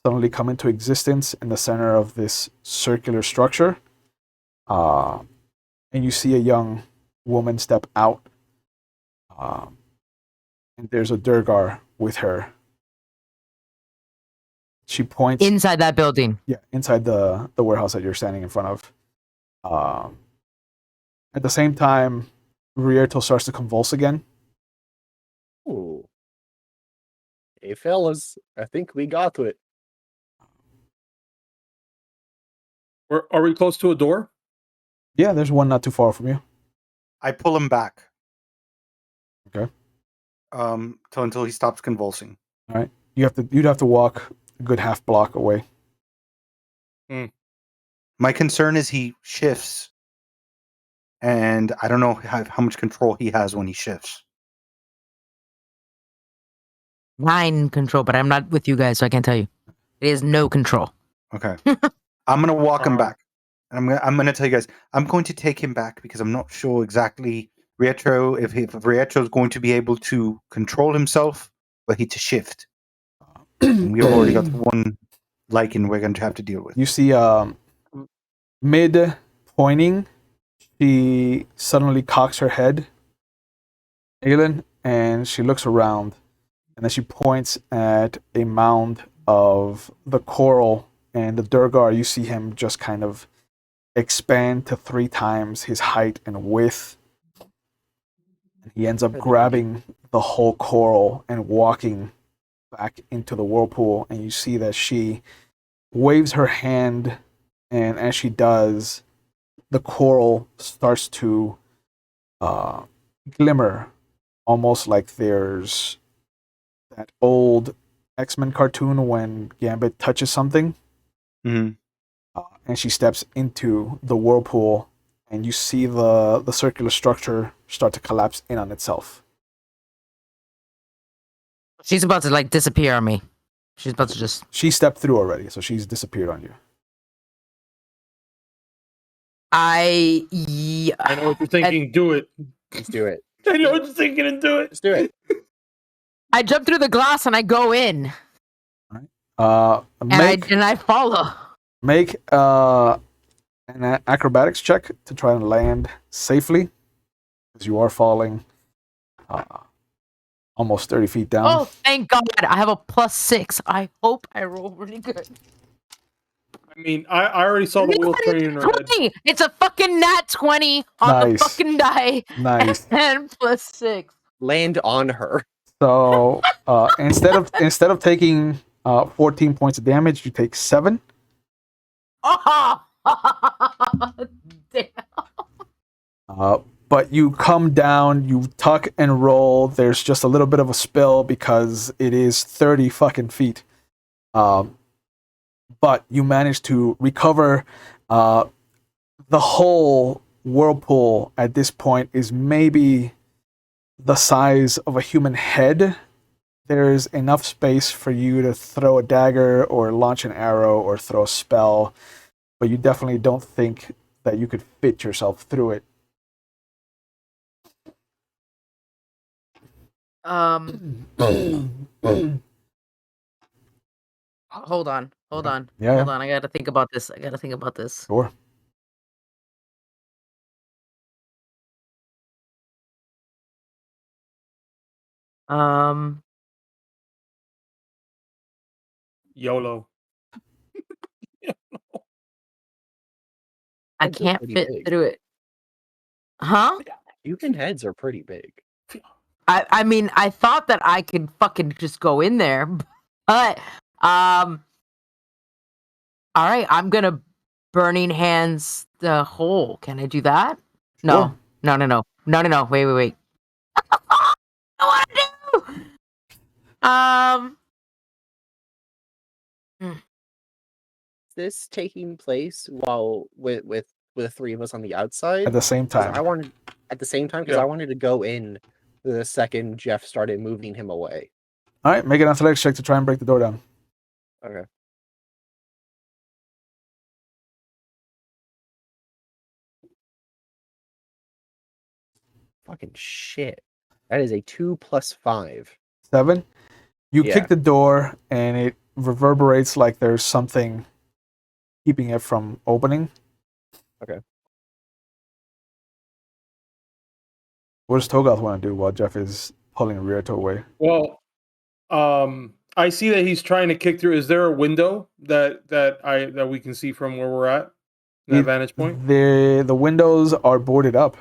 suddenly come into existence in the center of this circular structure. And you see a young woman step out. And there's a Durgar with her. She points Inside that building. Yeah, inside the warehouse that you're standing in front of. At the same time, Rierto starts to convulse again. Ooh. Hey, fellas, I think we got to it. Are we close to a door? Yeah, there's one not too far from you. I pull him back. Okay. Until he stops convulsing. All right. You'd have to walk a good half block away. My concern is he shifts, and I don't know how much control he has when he shifts. 9 control, but I'm not with you guys, so I can't tell you. It is no control. Okay. I'm gonna walk him back. And I'm gonna tell you guys, I'm going to take him back because I'm not sure exactly Rietro if Rietro is going to be able to control himself, but he to shift. And we've already got one lichen we're going to have to deal with. You see, mid pointing, she suddenly cocks her head, Aelin, and she looks around, and then she points at a mound of the coral, and the Durgar, you see him just kind of expand to 3 times his height and width. And he ends up grabbing the whole coral and walking back into the whirlpool, and you see that she waves her hand, and as she does, the coral starts to glimmer, almost like there's that old X-Men cartoon when Gambit touches something. Mm-hmm. And she steps into the whirlpool, and you see the circular structure start to collapse in on itself. She's about to like disappear on me. She's about to just. She stepped through already, so she's disappeared on you. I know what you're thinking. Do it. Let's do it. I know what you're thinking and do it. Let's do it. I jump through the glass and I go in. Make And I follow. make an acrobatics check to try and land safely, because you are falling almost 30 feet down. Oh, thank God! I have a +6. I hope I roll really good. I mean, I already saw the wheel turning in her head. 20. It's a fucking nat 20 on the fucking die. Nice. And +6. Land on her. So instead of taking 14 points of damage, you take 7. Oh, damn. But you come down, you tuck and roll. There's just a little bit of a spill because it is 30 fucking feet. But you manage to recover. The whole whirlpool at this point is maybe the size of a human head. There's enough space for you to throw a dagger or launch an arrow or throw a spell, but you definitely don't think that you could fit yourself through it. Hold on. Yeah. Hold on. I gotta think about this. Sure. YOLO. I Heads are can't pretty fit big. through it. Huh? Human heads are pretty big. I mean, I thought that I could fucking just go in there, but all right, I'm gonna burning hands the hole. Can I do that? No. Sure. No. Wait. I want to do. Is this taking place while with the three of us on the outside? At the same 'Cause time. I wanted at the same time because Yeah. I wanted to go in the second Jeff started moving him away. All right, make an athletics check to try and break the door down. Okay. Fucking shit. That is a 2 + 5. 7. You Yeah. kick the door and it reverberates like there's something keeping it from opening. Okay. What does Togoth want to do while Jeff is pulling Rierto away? Well, I see that he's trying to kick through. Is there a window that we can see from where we're at? That vantage point? The windows are boarded up.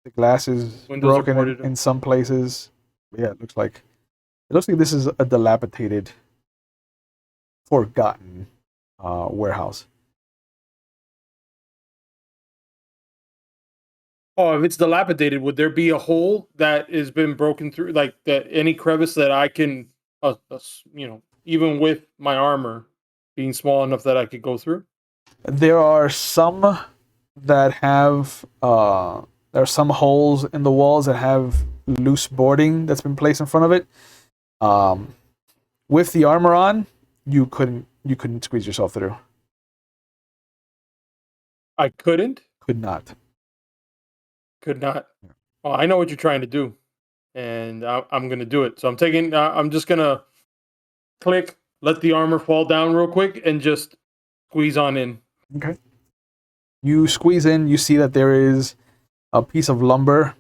The glass is Windows are broken boarded up. in some places. Yeah, it looks like this is a dilapidated, forgotten warehouse. Oh, if it's dilapidated, would there be a hole that has been broken through, like that any crevice that I can, even with my armor being small enough that I could go through? There are some that have there are some holes in the walls that have loose boarding that's been placed in front of it. With the armor on, you couldn't squeeze yourself through. I couldn't. Could not. Could not. Oh, I know what you're trying to do, and I'm gonna do it. So I'm taking. I'm just gonna click, let the armor fall down real quick, and just squeeze on in. Okay. You squeeze in. You see that there is a piece of lumber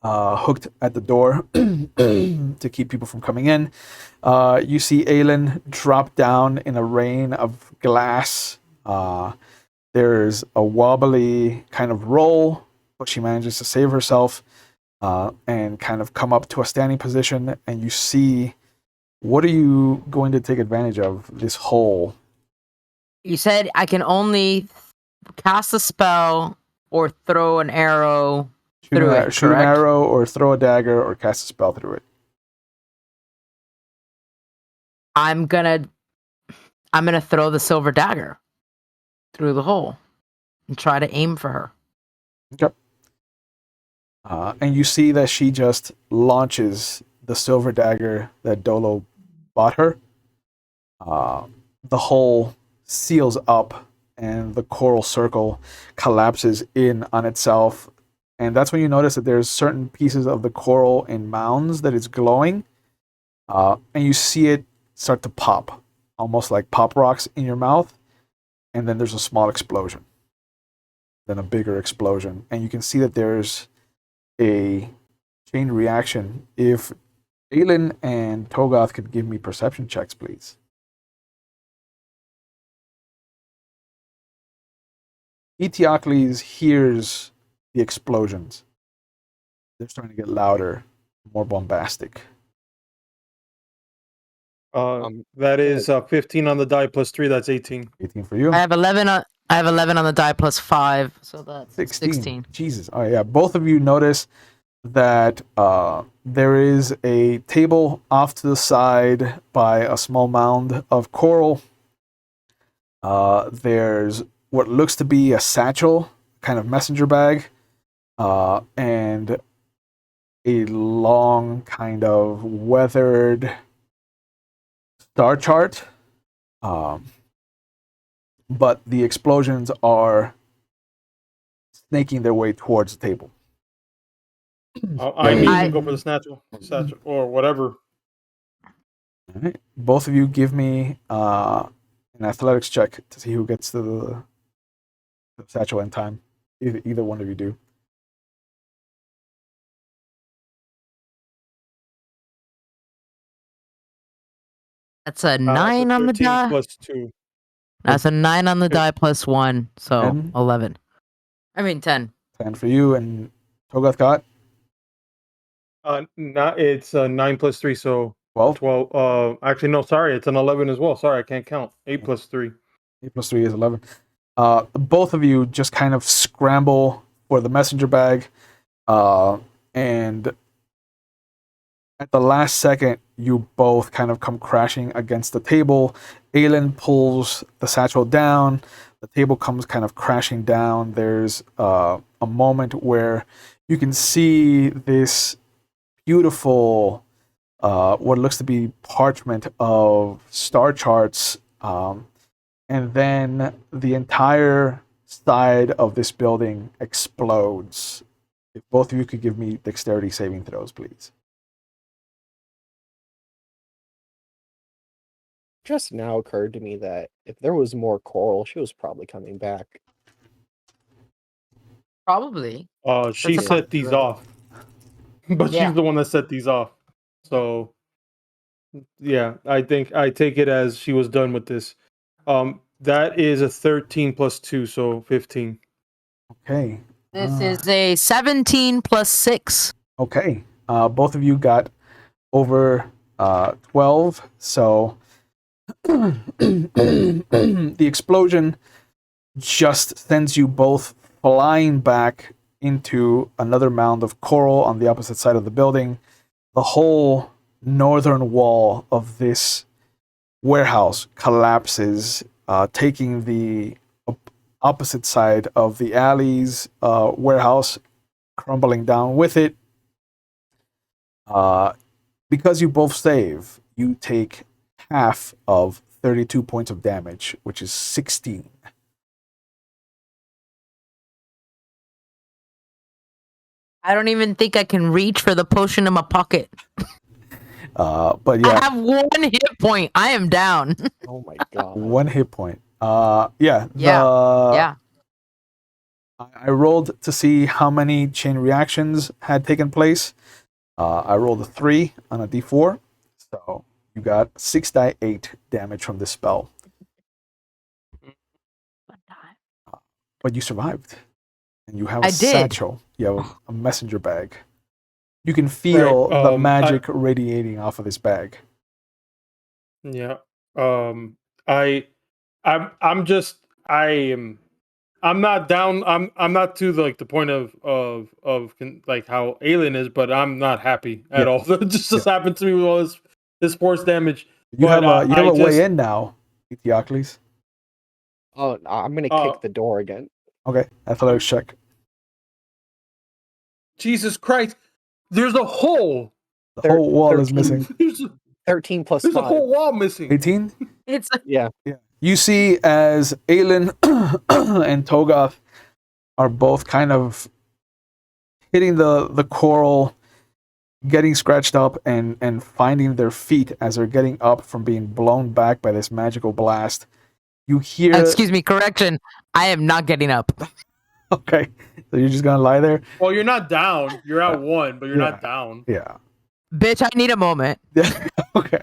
hooked at the door to keep people from coming in. You see Aelin drop down in a rain of glass. There's a wobbly kind of roll, but she manages to save herself and kind of come up to a standing position. And you see, what are you going to take advantage of? This hole. You said I can only cast a spell or throw an arrow through it. Shoot an correct? arrow or throw a dagger or cast a spell through it. I'm gonna throw the silver dagger through the hole and try to aim for her. Okay. And you see that she just launches the silver dagger that Dolo bought her, the hole seals up and the coral circle collapses in on itself. And that's when you notice that there's certain pieces of the coral in mounds that it's glowing. And you see it start to pop, almost like pop rocks in your mouth. And then there's a small explosion, then a bigger explosion. And you can see that there's a chain reaction. If Aelin and Togoth could give me perception checks, please. Eteocles hears the explosions. They're starting to get louder, more bombastic. That is 15 on the die plus 3. That's 18. 18 for you. I have 11 on the die plus 5, so that's 16. Jesus. Oh yeah, both of you notice that there is a table off to the side by a small mound of coral. There's what looks to be a satchel, kind of messenger bag, and a long kind of weathered star chart. But the explosions are snaking their way towards the table. I immediately go for the satchel or whatever. All right. Both of you give me an athletics check to see who gets to the satchel in time. Either one of you do. That's a 9 on the 13 die. plus 2. That's a 9 on the die plus 1, so 10? 11. I mean 10. 10 for you, and Togoth got It's 9 plus 3, so 12. 12. Actually, no, sorry, it's an 11 as well. Sorry, I can't count. 8 plus 3. 8 plus 3 is 11. Both of you just kind of scramble for the messenger bag, and at the last second, you both kind of come crashing against the table. Aelin pulls the satchel down. The table comes kind of crashing down. There's a moment where you can see this beautiful, what looks to be parchment of star charts, and then the entire side of this building explodes. If both of you could give me dexterity saving throws, please. Just now occurred to me that if there was more coral, she was probably coming back. Probably. She That's a set these off, but Yeah. she's the one that set these off. So, yeah, I take it as she was done with this. That is a 13 plus 2, so 15. Okay. This is a 17 plus 6. Okay. Both of you got over 12, so the explosion just sends you both flying back into another mound of coral on the opposite side of the building. The whole northern wall of this warehouse collapses, taking the opposite side of the alley's warehouse, crumbling down with it. Because you both save, you take half of 32 points of damage, which is 16. I don't even think I can reach for the potion in my pocket. But yeah, I have 1 hit point. I am down. Oh my god. 1 hit point. Yeah. I rolled to see how many chain reactions had taken place. I rolled a 3 on a d4, so you got 6 die 8 damage from this spell. But you survived, and you have a I did. satchel. You have a messenger bag. You can feel Right, the magic radiating off of this bag. Yeah. I'm not down. I'm not to like the point of like how Aelin is, but I'm not happy at all. It just happened to me with all this force damage. You But, have a way in now, Eteocles. Oh, I'm gonna kick the door again. Okay, athletics check. Jesus Christ! There's a hole The whole wall is 13. missing. There's, 13 plus there's a 5. whole wall missing. 18? It's Yeah. Yeah. You see as Aelin and Togoth are both kind of hitting the coral, getting scratched up and finding their feet as they're getting up from being blown back by this magical blast. You hear excuse me, correction. I am not getting up. Okay. So you're just gonna lie there? Well, you're not down. You're at 1, but you're Yeah. not down. Yeah. Bitch, I need a moment. Okay.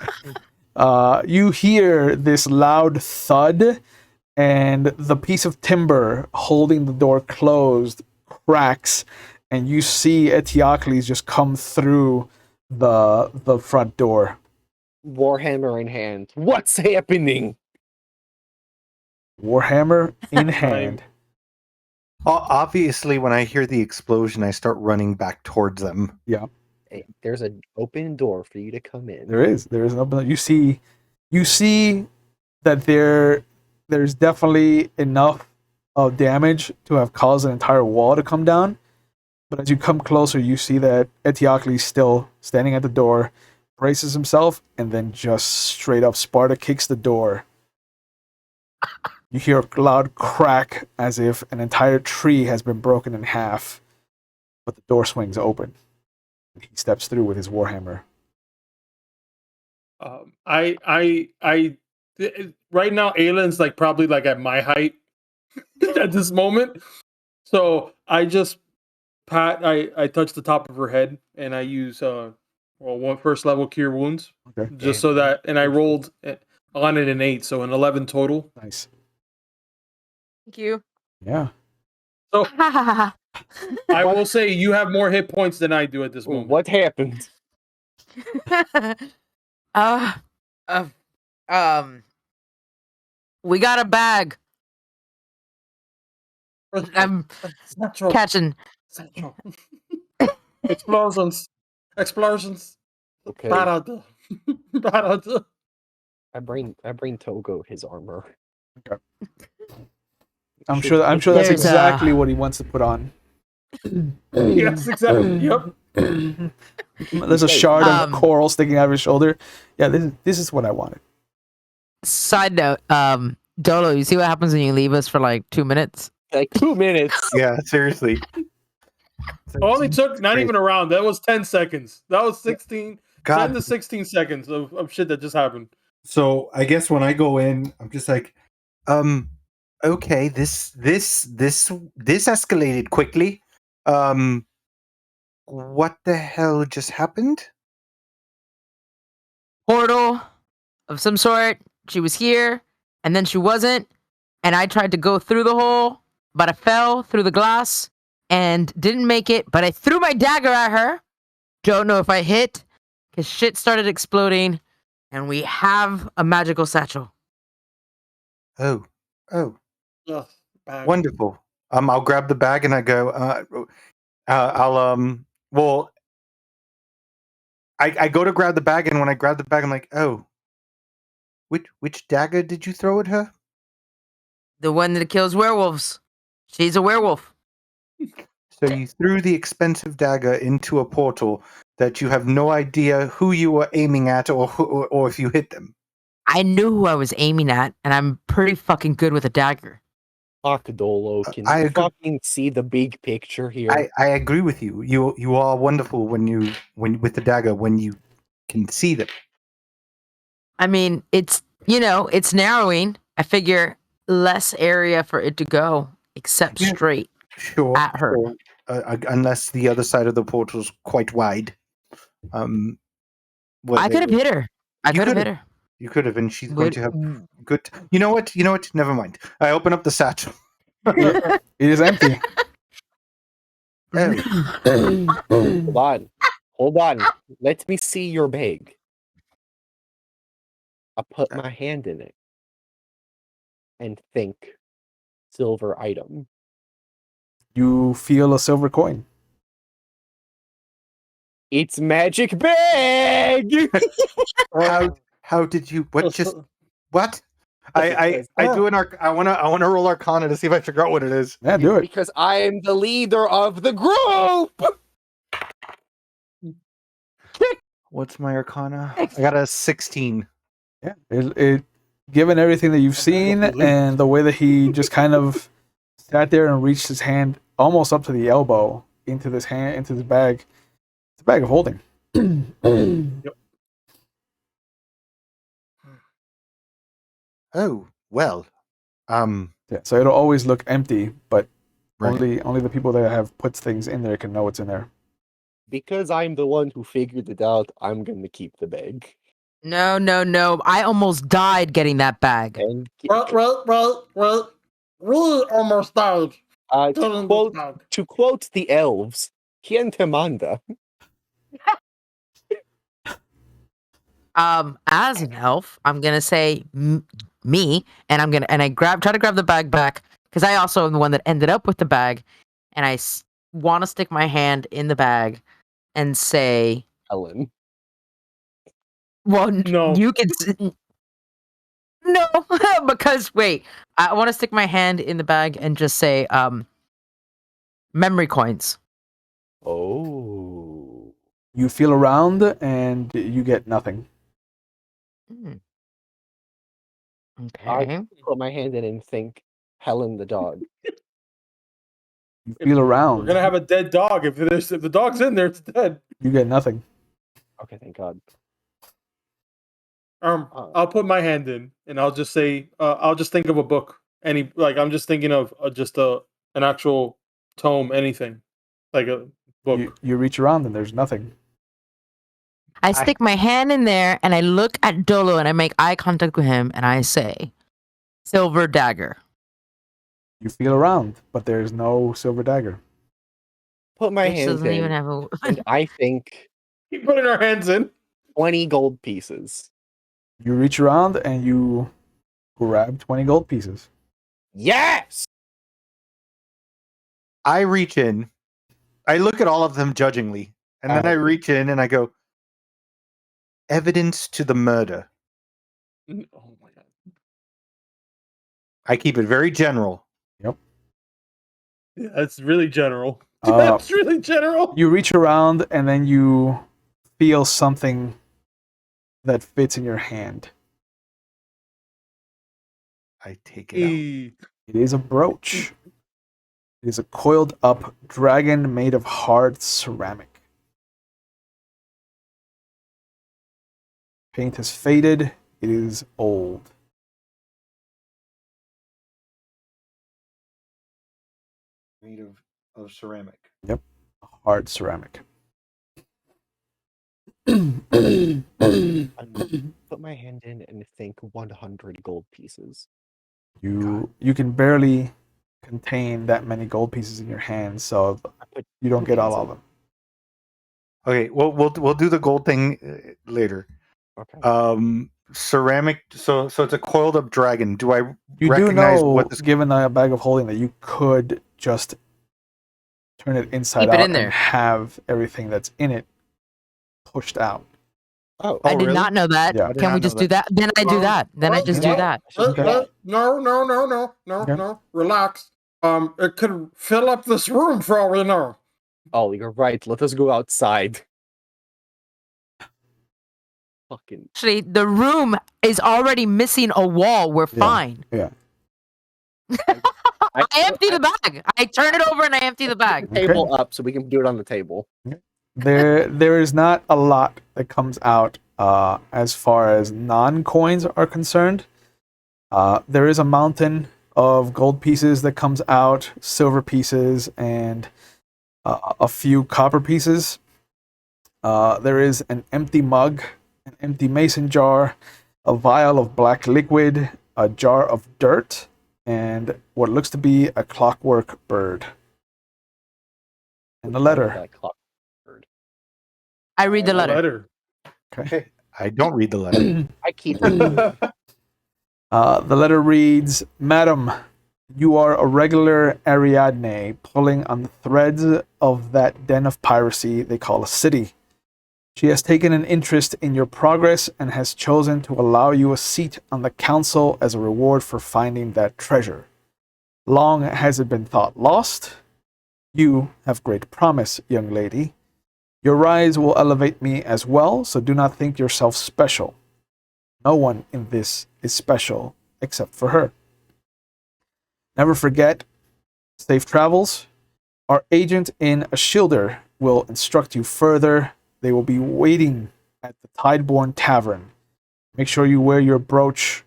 You hear this loud thud, and the piece of timber holding the door closed cracks, and you see Eteocles just come through the front door. Warhammer in hand. What's happening? Warhammer in hand. Obviously, when I hear the explosion, I start running back towards them. Yeah, Hey, there's an open door for you to come in. there is an open. You see that there's definitely enough of damage to have caused an entire wall to come down. But as you come closer, you see that Eteocles is still standing at the door, braces himself, and then just straight up Sparta kicks the door. You hear a loud crack as if an entire tree has been broken in half, but the door swings open. He steps through with his warhammer. Right now, Aylin's like probably like at my height at this moment. So I just I touch the top of her head and I use one first level cure wounds, Okay. just so that, and I rolled on it an 8, so an 11 total. Nice. Thank you. Yeah. So I will say you have more hit points than I do at this moment. What happened? We got a bag. I'm Satchel. catching. Satchel. Explosions. Okay. Barada. I bring Togo his armor. Okay. I'm sure that's There's exactly what he wants to put on. Yes, exactly. Yep. There's a shard of coral sticking out of his shoulder. Yeah, this is what I wanted. Side note, Dolo, you see what happens when you leave us for like 2 minutes? Like 2 minutes. Yeah, seriously. Only took not even a round. That was 10 seconds. That was 10 to 16 seconds of shit that just happened. So I guess when I go in, I'm just like, okay, this escalated quickly. What the hell just happened? Portal of some sort. She was here, and then she wasn't. And I tried to go through the hole, but I fell through the glass and didn't make it. But I threw my dagger at her. Don't know if I hit, because shit started exploding, and we have a magical satchel. Oh, Ugh, bag. wonderful. I'll grab the bag and I go. Well, I go to grab the bag, and when I grab the bag, I'm like, oh, which dagger did you throw at her? The one that kills werewolves. She's a werewolf. So you threw the expensive dagger into a portal that you have no idea who you were aiming at or if you hit them. I knew who I was aiming at, and I'm pretty fucking good with a dagger. Dolo, can I you agree. fucking see the big picture here? I agree with you. You are wonderful when with the dagger when you can see them. I mean, it's narrowing. I figure less area for it to go, except Yeah. straight Sure. at her. Sure. Unless the other side of the portal's quite wide. I could have hit her. I could have hit her. You could have, and she's going to have good. You know what? Never mind. I open up the satchel. It is empty. Hold on. Let me see your bag. I put my hand in it and think silver item. You feel a silver coin. It's magic bag. How did you? What? I do an arc. I wanna roll Arcana to see if I figure out what it is. Yeah, do it. Because I am the leader of the group. What's my Arcana? I got a 16. Yeah, given everything that you've seen and the way that he just kind of sat there and reached his hand almost up to the elbow into this bag. It's a bag of holding. Yep. Oh, well. Yeah, so it'll always look empty, but Right. only the people that have put things in there can know what's in there. Because I'm the one who figured it out, I'm gonna keep the bag. No, no, no. I almost died getting that bag. And Wait. We almost died. Getting this bag. to quote the elves, "Quien te manda?" As an elf, I'm gonna say me, and I try to grab the bag back because I also am the one that ended up with the bag, and I want to stick my hand in the bag and say, Helen. "Well, No. you can." No, because wait, I want to stick my hand in the bag and just say, memory coins. Oh. You feel around and you get nothing. Hmm. I Okay. put my hand in and think, Helen the dog. You feel around. We're gonna have a dead dog. If the dog's in there, it's dead. You get nothing. Okay, thank God. I'll put my hand in, and I'll just say, I'll just think of a book. I'm just thinking of just an actual tome, anything, like a book. You reach around and there's nothing. I stick my hand in there and I look at Dolo and I make eye contact with him and I say, "Silver dagger." You feel around, but there's no silver dagger. Put my Which hand doesn't even in, have a. and I think Keep putting our hands in. 20 gold pieces. You reach around and you grab 20 gold pieces. Yes! I reach in. I look at all of them judgingly. And then I reach in and I go, evidence to the murder. Oh my god. I keep it very general. Yep. Yeah, that's really general. That's really general. You reach around and then you feel something that fits in your hand. I take it out. It is a brooch. It is a coiled up dragon made of hard ceramic. Paint has faded. It is old. Made of ceramic. Yep. Hard ceramic. I put my hand in and think 100 gold pieces. You can barely contain that many gold pieces in your hand, so you don't get all of them. Okay, well we'll do the gold thing later. Okay. Ceramic. So it's a coiled up dragon. Do I You recognize do know, what this? given a bag of holding, that you could just turn it inside Keep it out in there. and have everything that's in it pushed out. Oh, I did really? not know that. Yeah. I did Can not we know just do that? Then I do that. Then I just do that. Okay. No. Relax. It could fill up this room for all we know. oh, you're right. Let us go outside. Fucking. Actually, the room is already missing a wall. We're fine. Yeah. I empty the bag. I turn it over and I empty the bag. Table up so we can do it on the table. There is not a lot that comes out as far as non-coins are concerned. There is a mountain of gold pieces that comes out, silver pieces, and a few copper pieces. There is an empty mug, an empty mason jar, a vial of black liquid, a jar of dirt, and what looks to be a clockwork bird. And a letter. I read the letter. Okay. I don't read the letter. I keep it. The letter reads, "Madam, you are a regular Ariadne pulling on the threads of that den of piracy they call a city. She has taken an interest in your progress and has chosen to allow you a seat on the council as a reward for finding that treasure. Long has it been thought lost. You have great promise, young lady. Your rise will elevate me as well, so do not think yourself special. No one in this is special except for her. Never forget, safe travels. Our agent in a shielder will instruct you further. They will be waiting at the Tideborn Tavern. Make sure you wear your brooch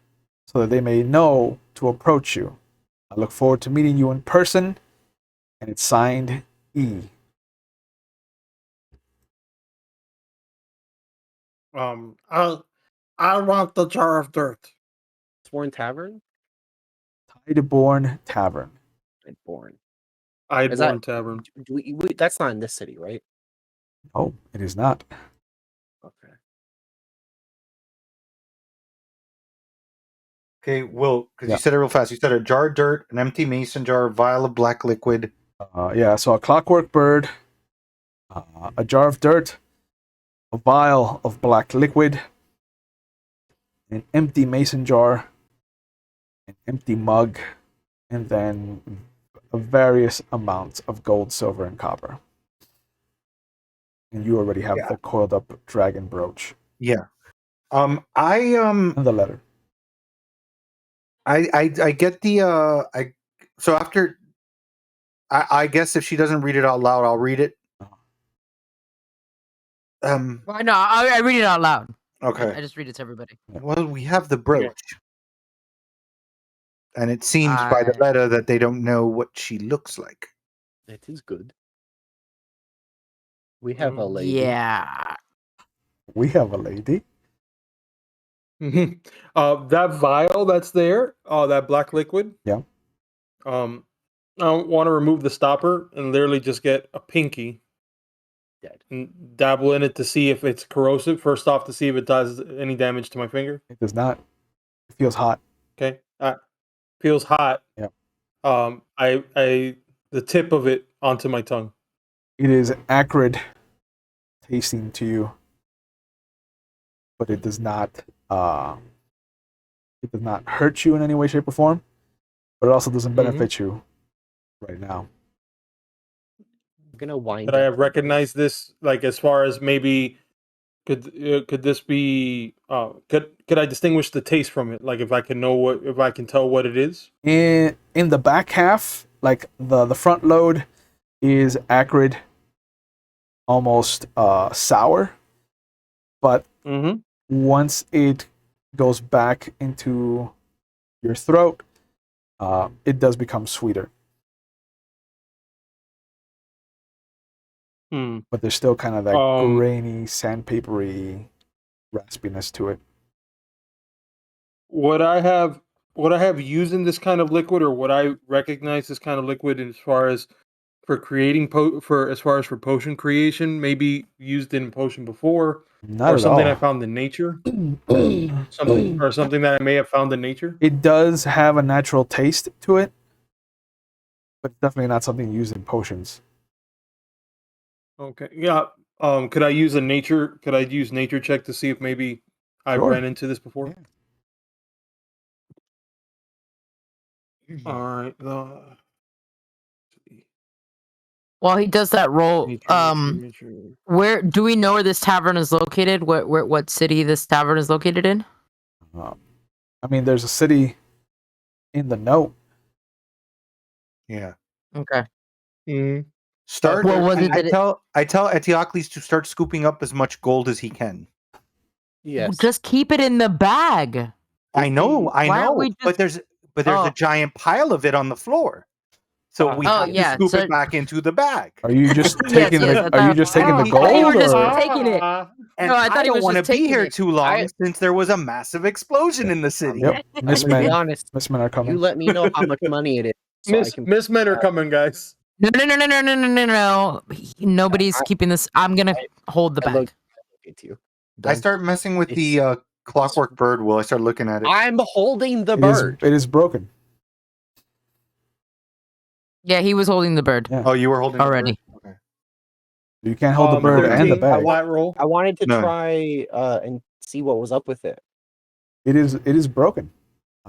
so that they may know to approach you. I look forward to meeting you in person, and it's signed E. I want the jar of dirt. Sworn Tavern? Tideborn Tavern. Born. Is Eidborn that Tavern. that's not in this city, right? Oh, it is not. Okay. Okay, Will, because Yeah. you said it real fast. You said a jar of dirt, an empty mason jar, a vial of black liquid. Yeah, so a clockwork bird, a jar of dirt, a vial of black liquid, an empty mason jar, an empty mug, and then various amounts of gold, silver, and copper. And you already have Yeah. the coiled up dragon brooch Yeah. and the letter. I get the so after I guess if she doesn't read it out loud, I'll read it. Well, no, I read it out loud. Okay. I just read it to everybody. Well, we have the brooch. And it seems by the I- letter that they don't know what she looks like. It is good. We have a lady. Yeah. We have a lady. That vial that's there, that black liquid. Yeah. I want to remove the stopper and literally just get a pinky Dead. and dabble in it to see if it's corrosive. First off, to see if it does any damage to my finger. It does not. It feels hot. Okay, feels hot. Yeah. I the tip of it onto my tongue. It is acrid tasting to you, but it does not. It does not hurt you in any way, shape, or form. But it also doesn't benefit you right now. I'm gonna wind Could I up. have recognized this? Like, as far as maybe could this be? Could I distinguish the taste from it? Like, if I can know if I can tell what it is. In the back half, like the front load is acrid, almost sour, but once it goes back into your throat, it does become sweeter. But there's still kind of that grainy, sandpapery raspiness to it. Would I have using this kind of liquid, or would I recognize this kind of liquid as far as for creating for potion creation? Maybe used in potion before, Not or at something I all. found in nature. something that I may have found in nature. It does have a natural taste to it, but definitely not something used in potions. Okay, yeah. Could I use nature check to see if maybe I Sure. ran into this before? Yeah. All right. While he does that roll, Nature. where do we know where this tavern is located? What city this tavern is located in? I mean, there's a city in the note. Yeah. Okay. Start. What was it I that tell Eteocles to start scooping up as much gold as he can. Yes. Just keep it in the bag. I know, Why aren't we but there's a giant pile of it on the floor. So we have to scoop it back into the bag. Are you just Yes, taking yes, the? Are you just taking the I thought you were gold, just or taking it. And No, I thought he don't was want to just be taking here it. too long since there was a massive explosion in the city. Yep, I'm gonna be Mistmen. honest. Mistmen are coming. You let me know how much money it is, so I can. Mistmen are coming, guys. No. Nobody's keeping this. I'm gonna hold the I look bag. at you. I start messing with the clockwork bird. Will I start looking at it? I'm holding the It is. bird. It is broken. Yeah, he was holding the bird Yeah. Oh, you were holding already. The bird? Okay. You can't hold the bird and the 13 bag. flat roll. I wanted to No. try and see what was up with it. It is broken.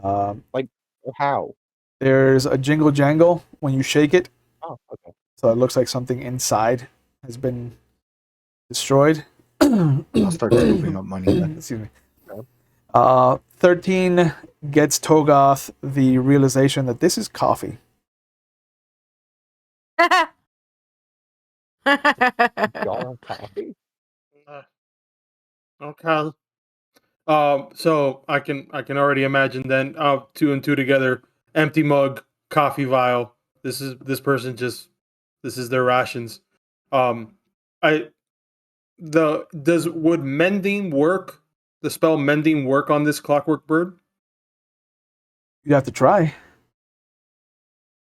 How? There's a jingle jangle when you shake it, Oh, okay. so it looks like something inside has been destroyed. I'll start scooping up money then. Excuse me. 13 gets Togoth the realization that this is coffee. Jar of coffee. Okay. So I can already imagine then. Two and two together. Empty mug, coffee vial. This is their rations. Would mending work? The spell mending work on this clockwork bird? You have to try.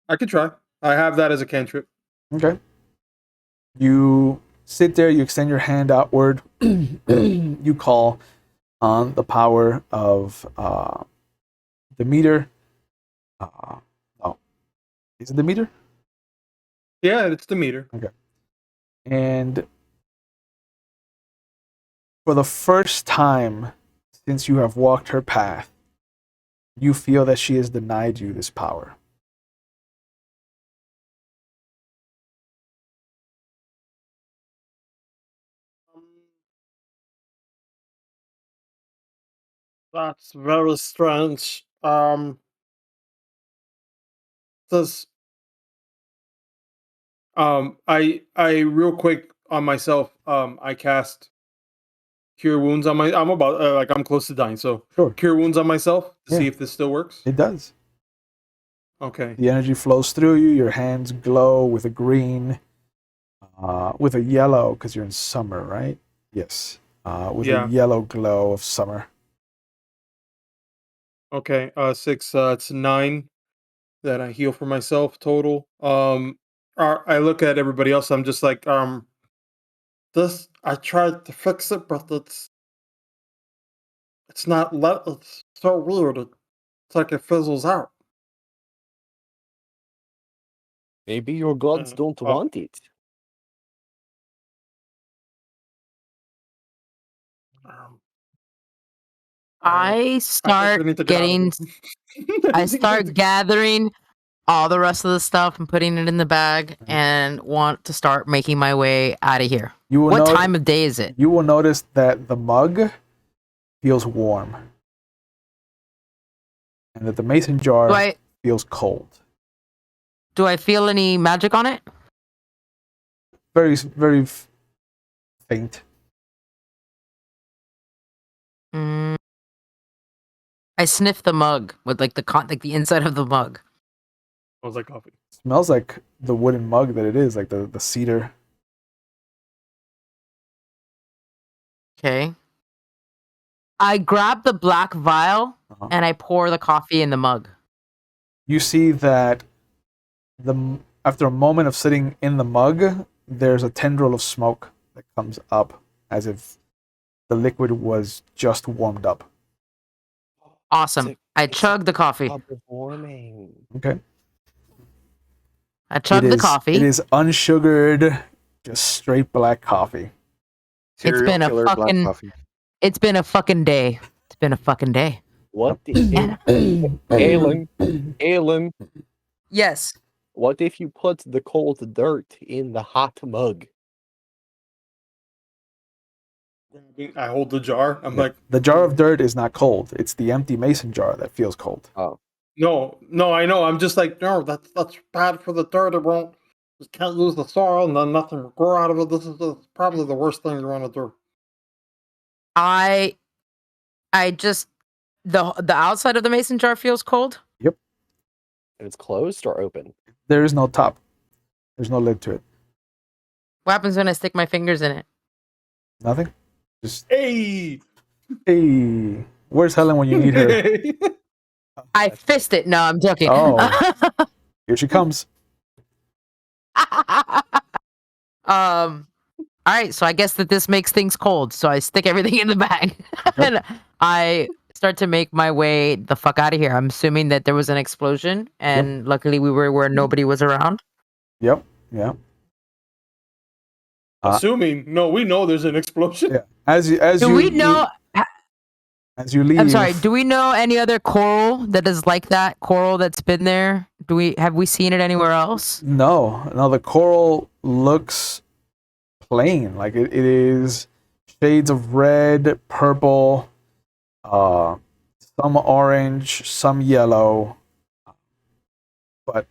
I could try. I have that as a cantrip. Okay. You sit there, you extend your hand outward, you call on the power of the meter. Is it the meter? Yeah, it's the meter. Okay. And for the first time since you have walked her path, you feel that she has denied you this power. That's very strange. Does I real quick on myself. I cast cure wounds on my. I'm about I'm close to dying, so Sure. cure wounds on myself to Yeah. see if this still works. It does. Okay. The energy flows through you. Your hands glow with a green, with a yellow, because you're in summer, right? Yes. With Yeah. a yellow glow of summer. Okay. 6. It's 9 that I heal for myself total. I look at everybody else. I'm just like this? I tried to fix it, but it's not It's so weird. It's like it fizzles out. Maybe your gods don't want it. I start getting. I start gathering all the rest of the stuff and putting it in the bag, and want to start making my way out of here. What time of day is it? You will notice that the mug feels warm, and that the mason jar feels cold. Do I feel any magic on it? Very, very faint. I sniff the mug with like the inside of the mug. Smells like coffee. Smells like the wooden mug that it is, like the cedar. Okay. I grab the black vial and I pour the coffee in the mug. You see that after a moment of sitting in the mug, there's a tendril of smoke that comes up as if the liquid was just warmed up. Awesome. I chug the coffee. Warming. Okay. I chug the coffee. It is unsugared, just straight black coffee. It's been a fucking day. It's been a fucking day. What if Aelin? Yes. What if you put the cold dirt in the hot mug? I hold the jar. I'm like, the jar of dirt is not cold. It's the empty mason jar that feels cold. Oh. No, I know. I'm just like, no, that's bad for the dirt. It won't. You can't use the soil, and then nothing will grow out of it. This is probably the worst thing you want to do. I just the outside of the mason jar feels cold. Yep. And it's closed or open? There is no top. There's no lid to it. What happens when I stick my fingers in it? Nothing. Just hey. Where's Helen when you need her? I fist it. No, I'm joking. Oh, here she comes. All right, so I guess that this makes things cold. So I stick everything in the bag and I start to make my way the fuck out of here. I'm assuming that there was an explosion, and luckily we were where nobody was around. Yep. Yeah. Assuming, no, we know there's an explosion. Yeah. As you leave. I'm sorry. Do we know any other coral that is like that? Coral that's been there? Have we seen it anywhere else? No. The coral looks plain. Like it is shades of red, purple, some orange, some yellow, but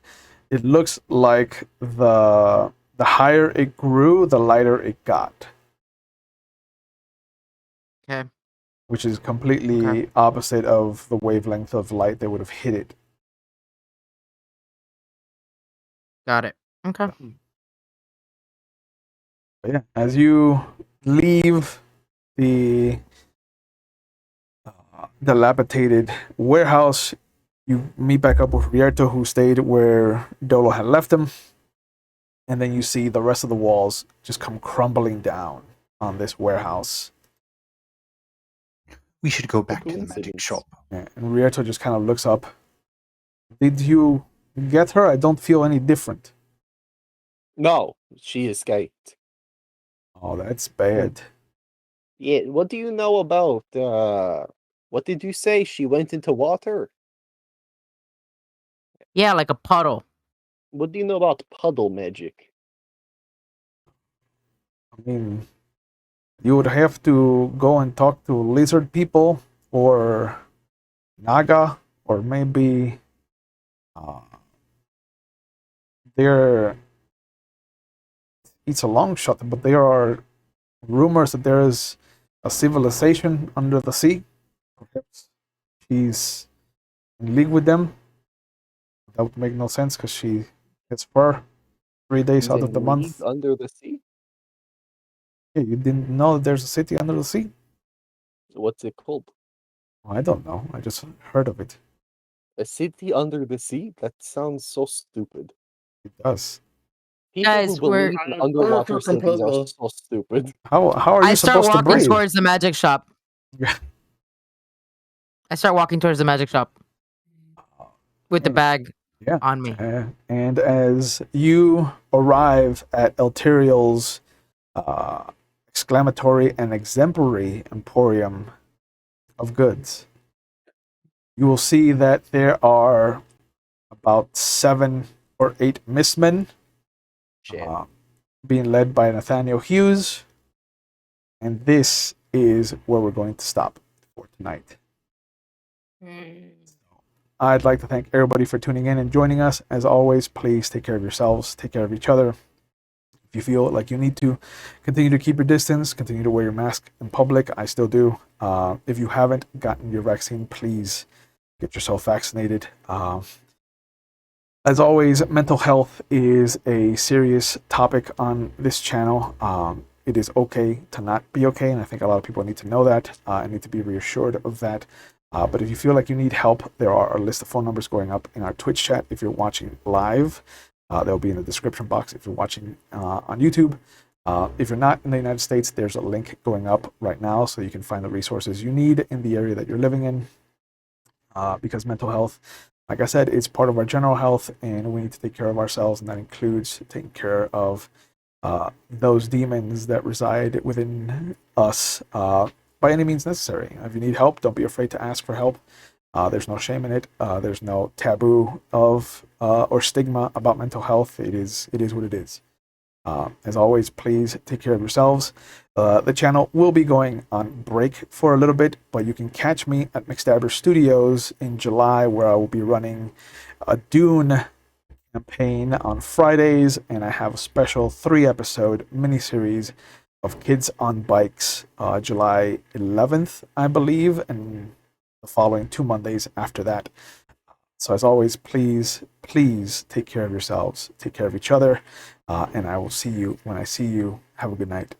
it looks like the higher it grew, the lighter it got. Okay. Which is completely opposite of the wavelength of light that would have hit it. Got it. Okay. But yeah, as you leave the dilapidated warehouse, you meet back up with Rierto, who stayed where Dolo had left him, and then you see the rest of the walls just come crumbling down on this warehouse. We should go back to the magic coincidence. shop. Yeah, and Rierto just kind of looks up. Did you get her? I don't feel any different. No, she escaped. Oh, that's bad. Yeah, what do you know about, what did you say? She went into water? Yeah, like a puddle. What do you know about puddle magic? I mean, you would have to go and talk to lizard people or Naga, or maybe there. It's a long shot, but there are rumors that there is a civilization under the sea. Perhaps she's in league with them. That would make no sense because she gets fur 3 days out of the month. Under the sea? Yeah, you didn't know that there's a city under the sea? What's it called? I don't know. I just heard of it. A city under the sea? That sounds so stupid. It does. People Guys, who believe in underwater agree cities are completely. so stupid. How are you I start supposed to walking breathe? towards the magic shop. Yeah. I start walking towards the magic shop with the And- bag Yeah. on me. And as you arrive at Elterial's exclamatory and exemplary emporium of goods, you will see that there are about 7 or 8 Mistmen Shit. being led by Nathaniel Hughes. And this is where we're going to stop for tonight. I'd like to thank everybody for tuning in and joining us. As always, please take care of yourselves, take care of each other. If you feel like you need to, continue to keep your distance, continue to wear your mask in public. I still do. If you haven't gotten your vaccine, please get yourself vaccinated. As always, mental health is a serious topic on this channel. It is okay to not be okay, and I think a lot of people need to know that and need to be reassured of that. But if you feel like you need help, there are a list of phone numbers going up in our Twitch chat if you're watching live. They'll be in the description box if you're watching on YouTube. If you're not in the United States, there's a link going up right now so you can find the resources you need in the area that you're living in. Because mental health, like I said, is part of our general health, and we need to take care of ourselves, and that includes taking care of those demons that reside within us by any means necessary. If you need help, don't be afraid to ask for help. There's no shame in it. There's no taboo of or stigma about mental health. It is what it is. As always, please take care of yourselves. The channel will be going on break for a little bit, but you can catch me at McStabber Studios in July, where I will be running a Dune campaign on Fridays, and I have a special 3-episode miniseries of Kids on Bikes, July 11th, I believe, and the following 2 Mondays after that. So as always, please take care of yourselves, take care of each other, and I will see you when I see you. Have a good night.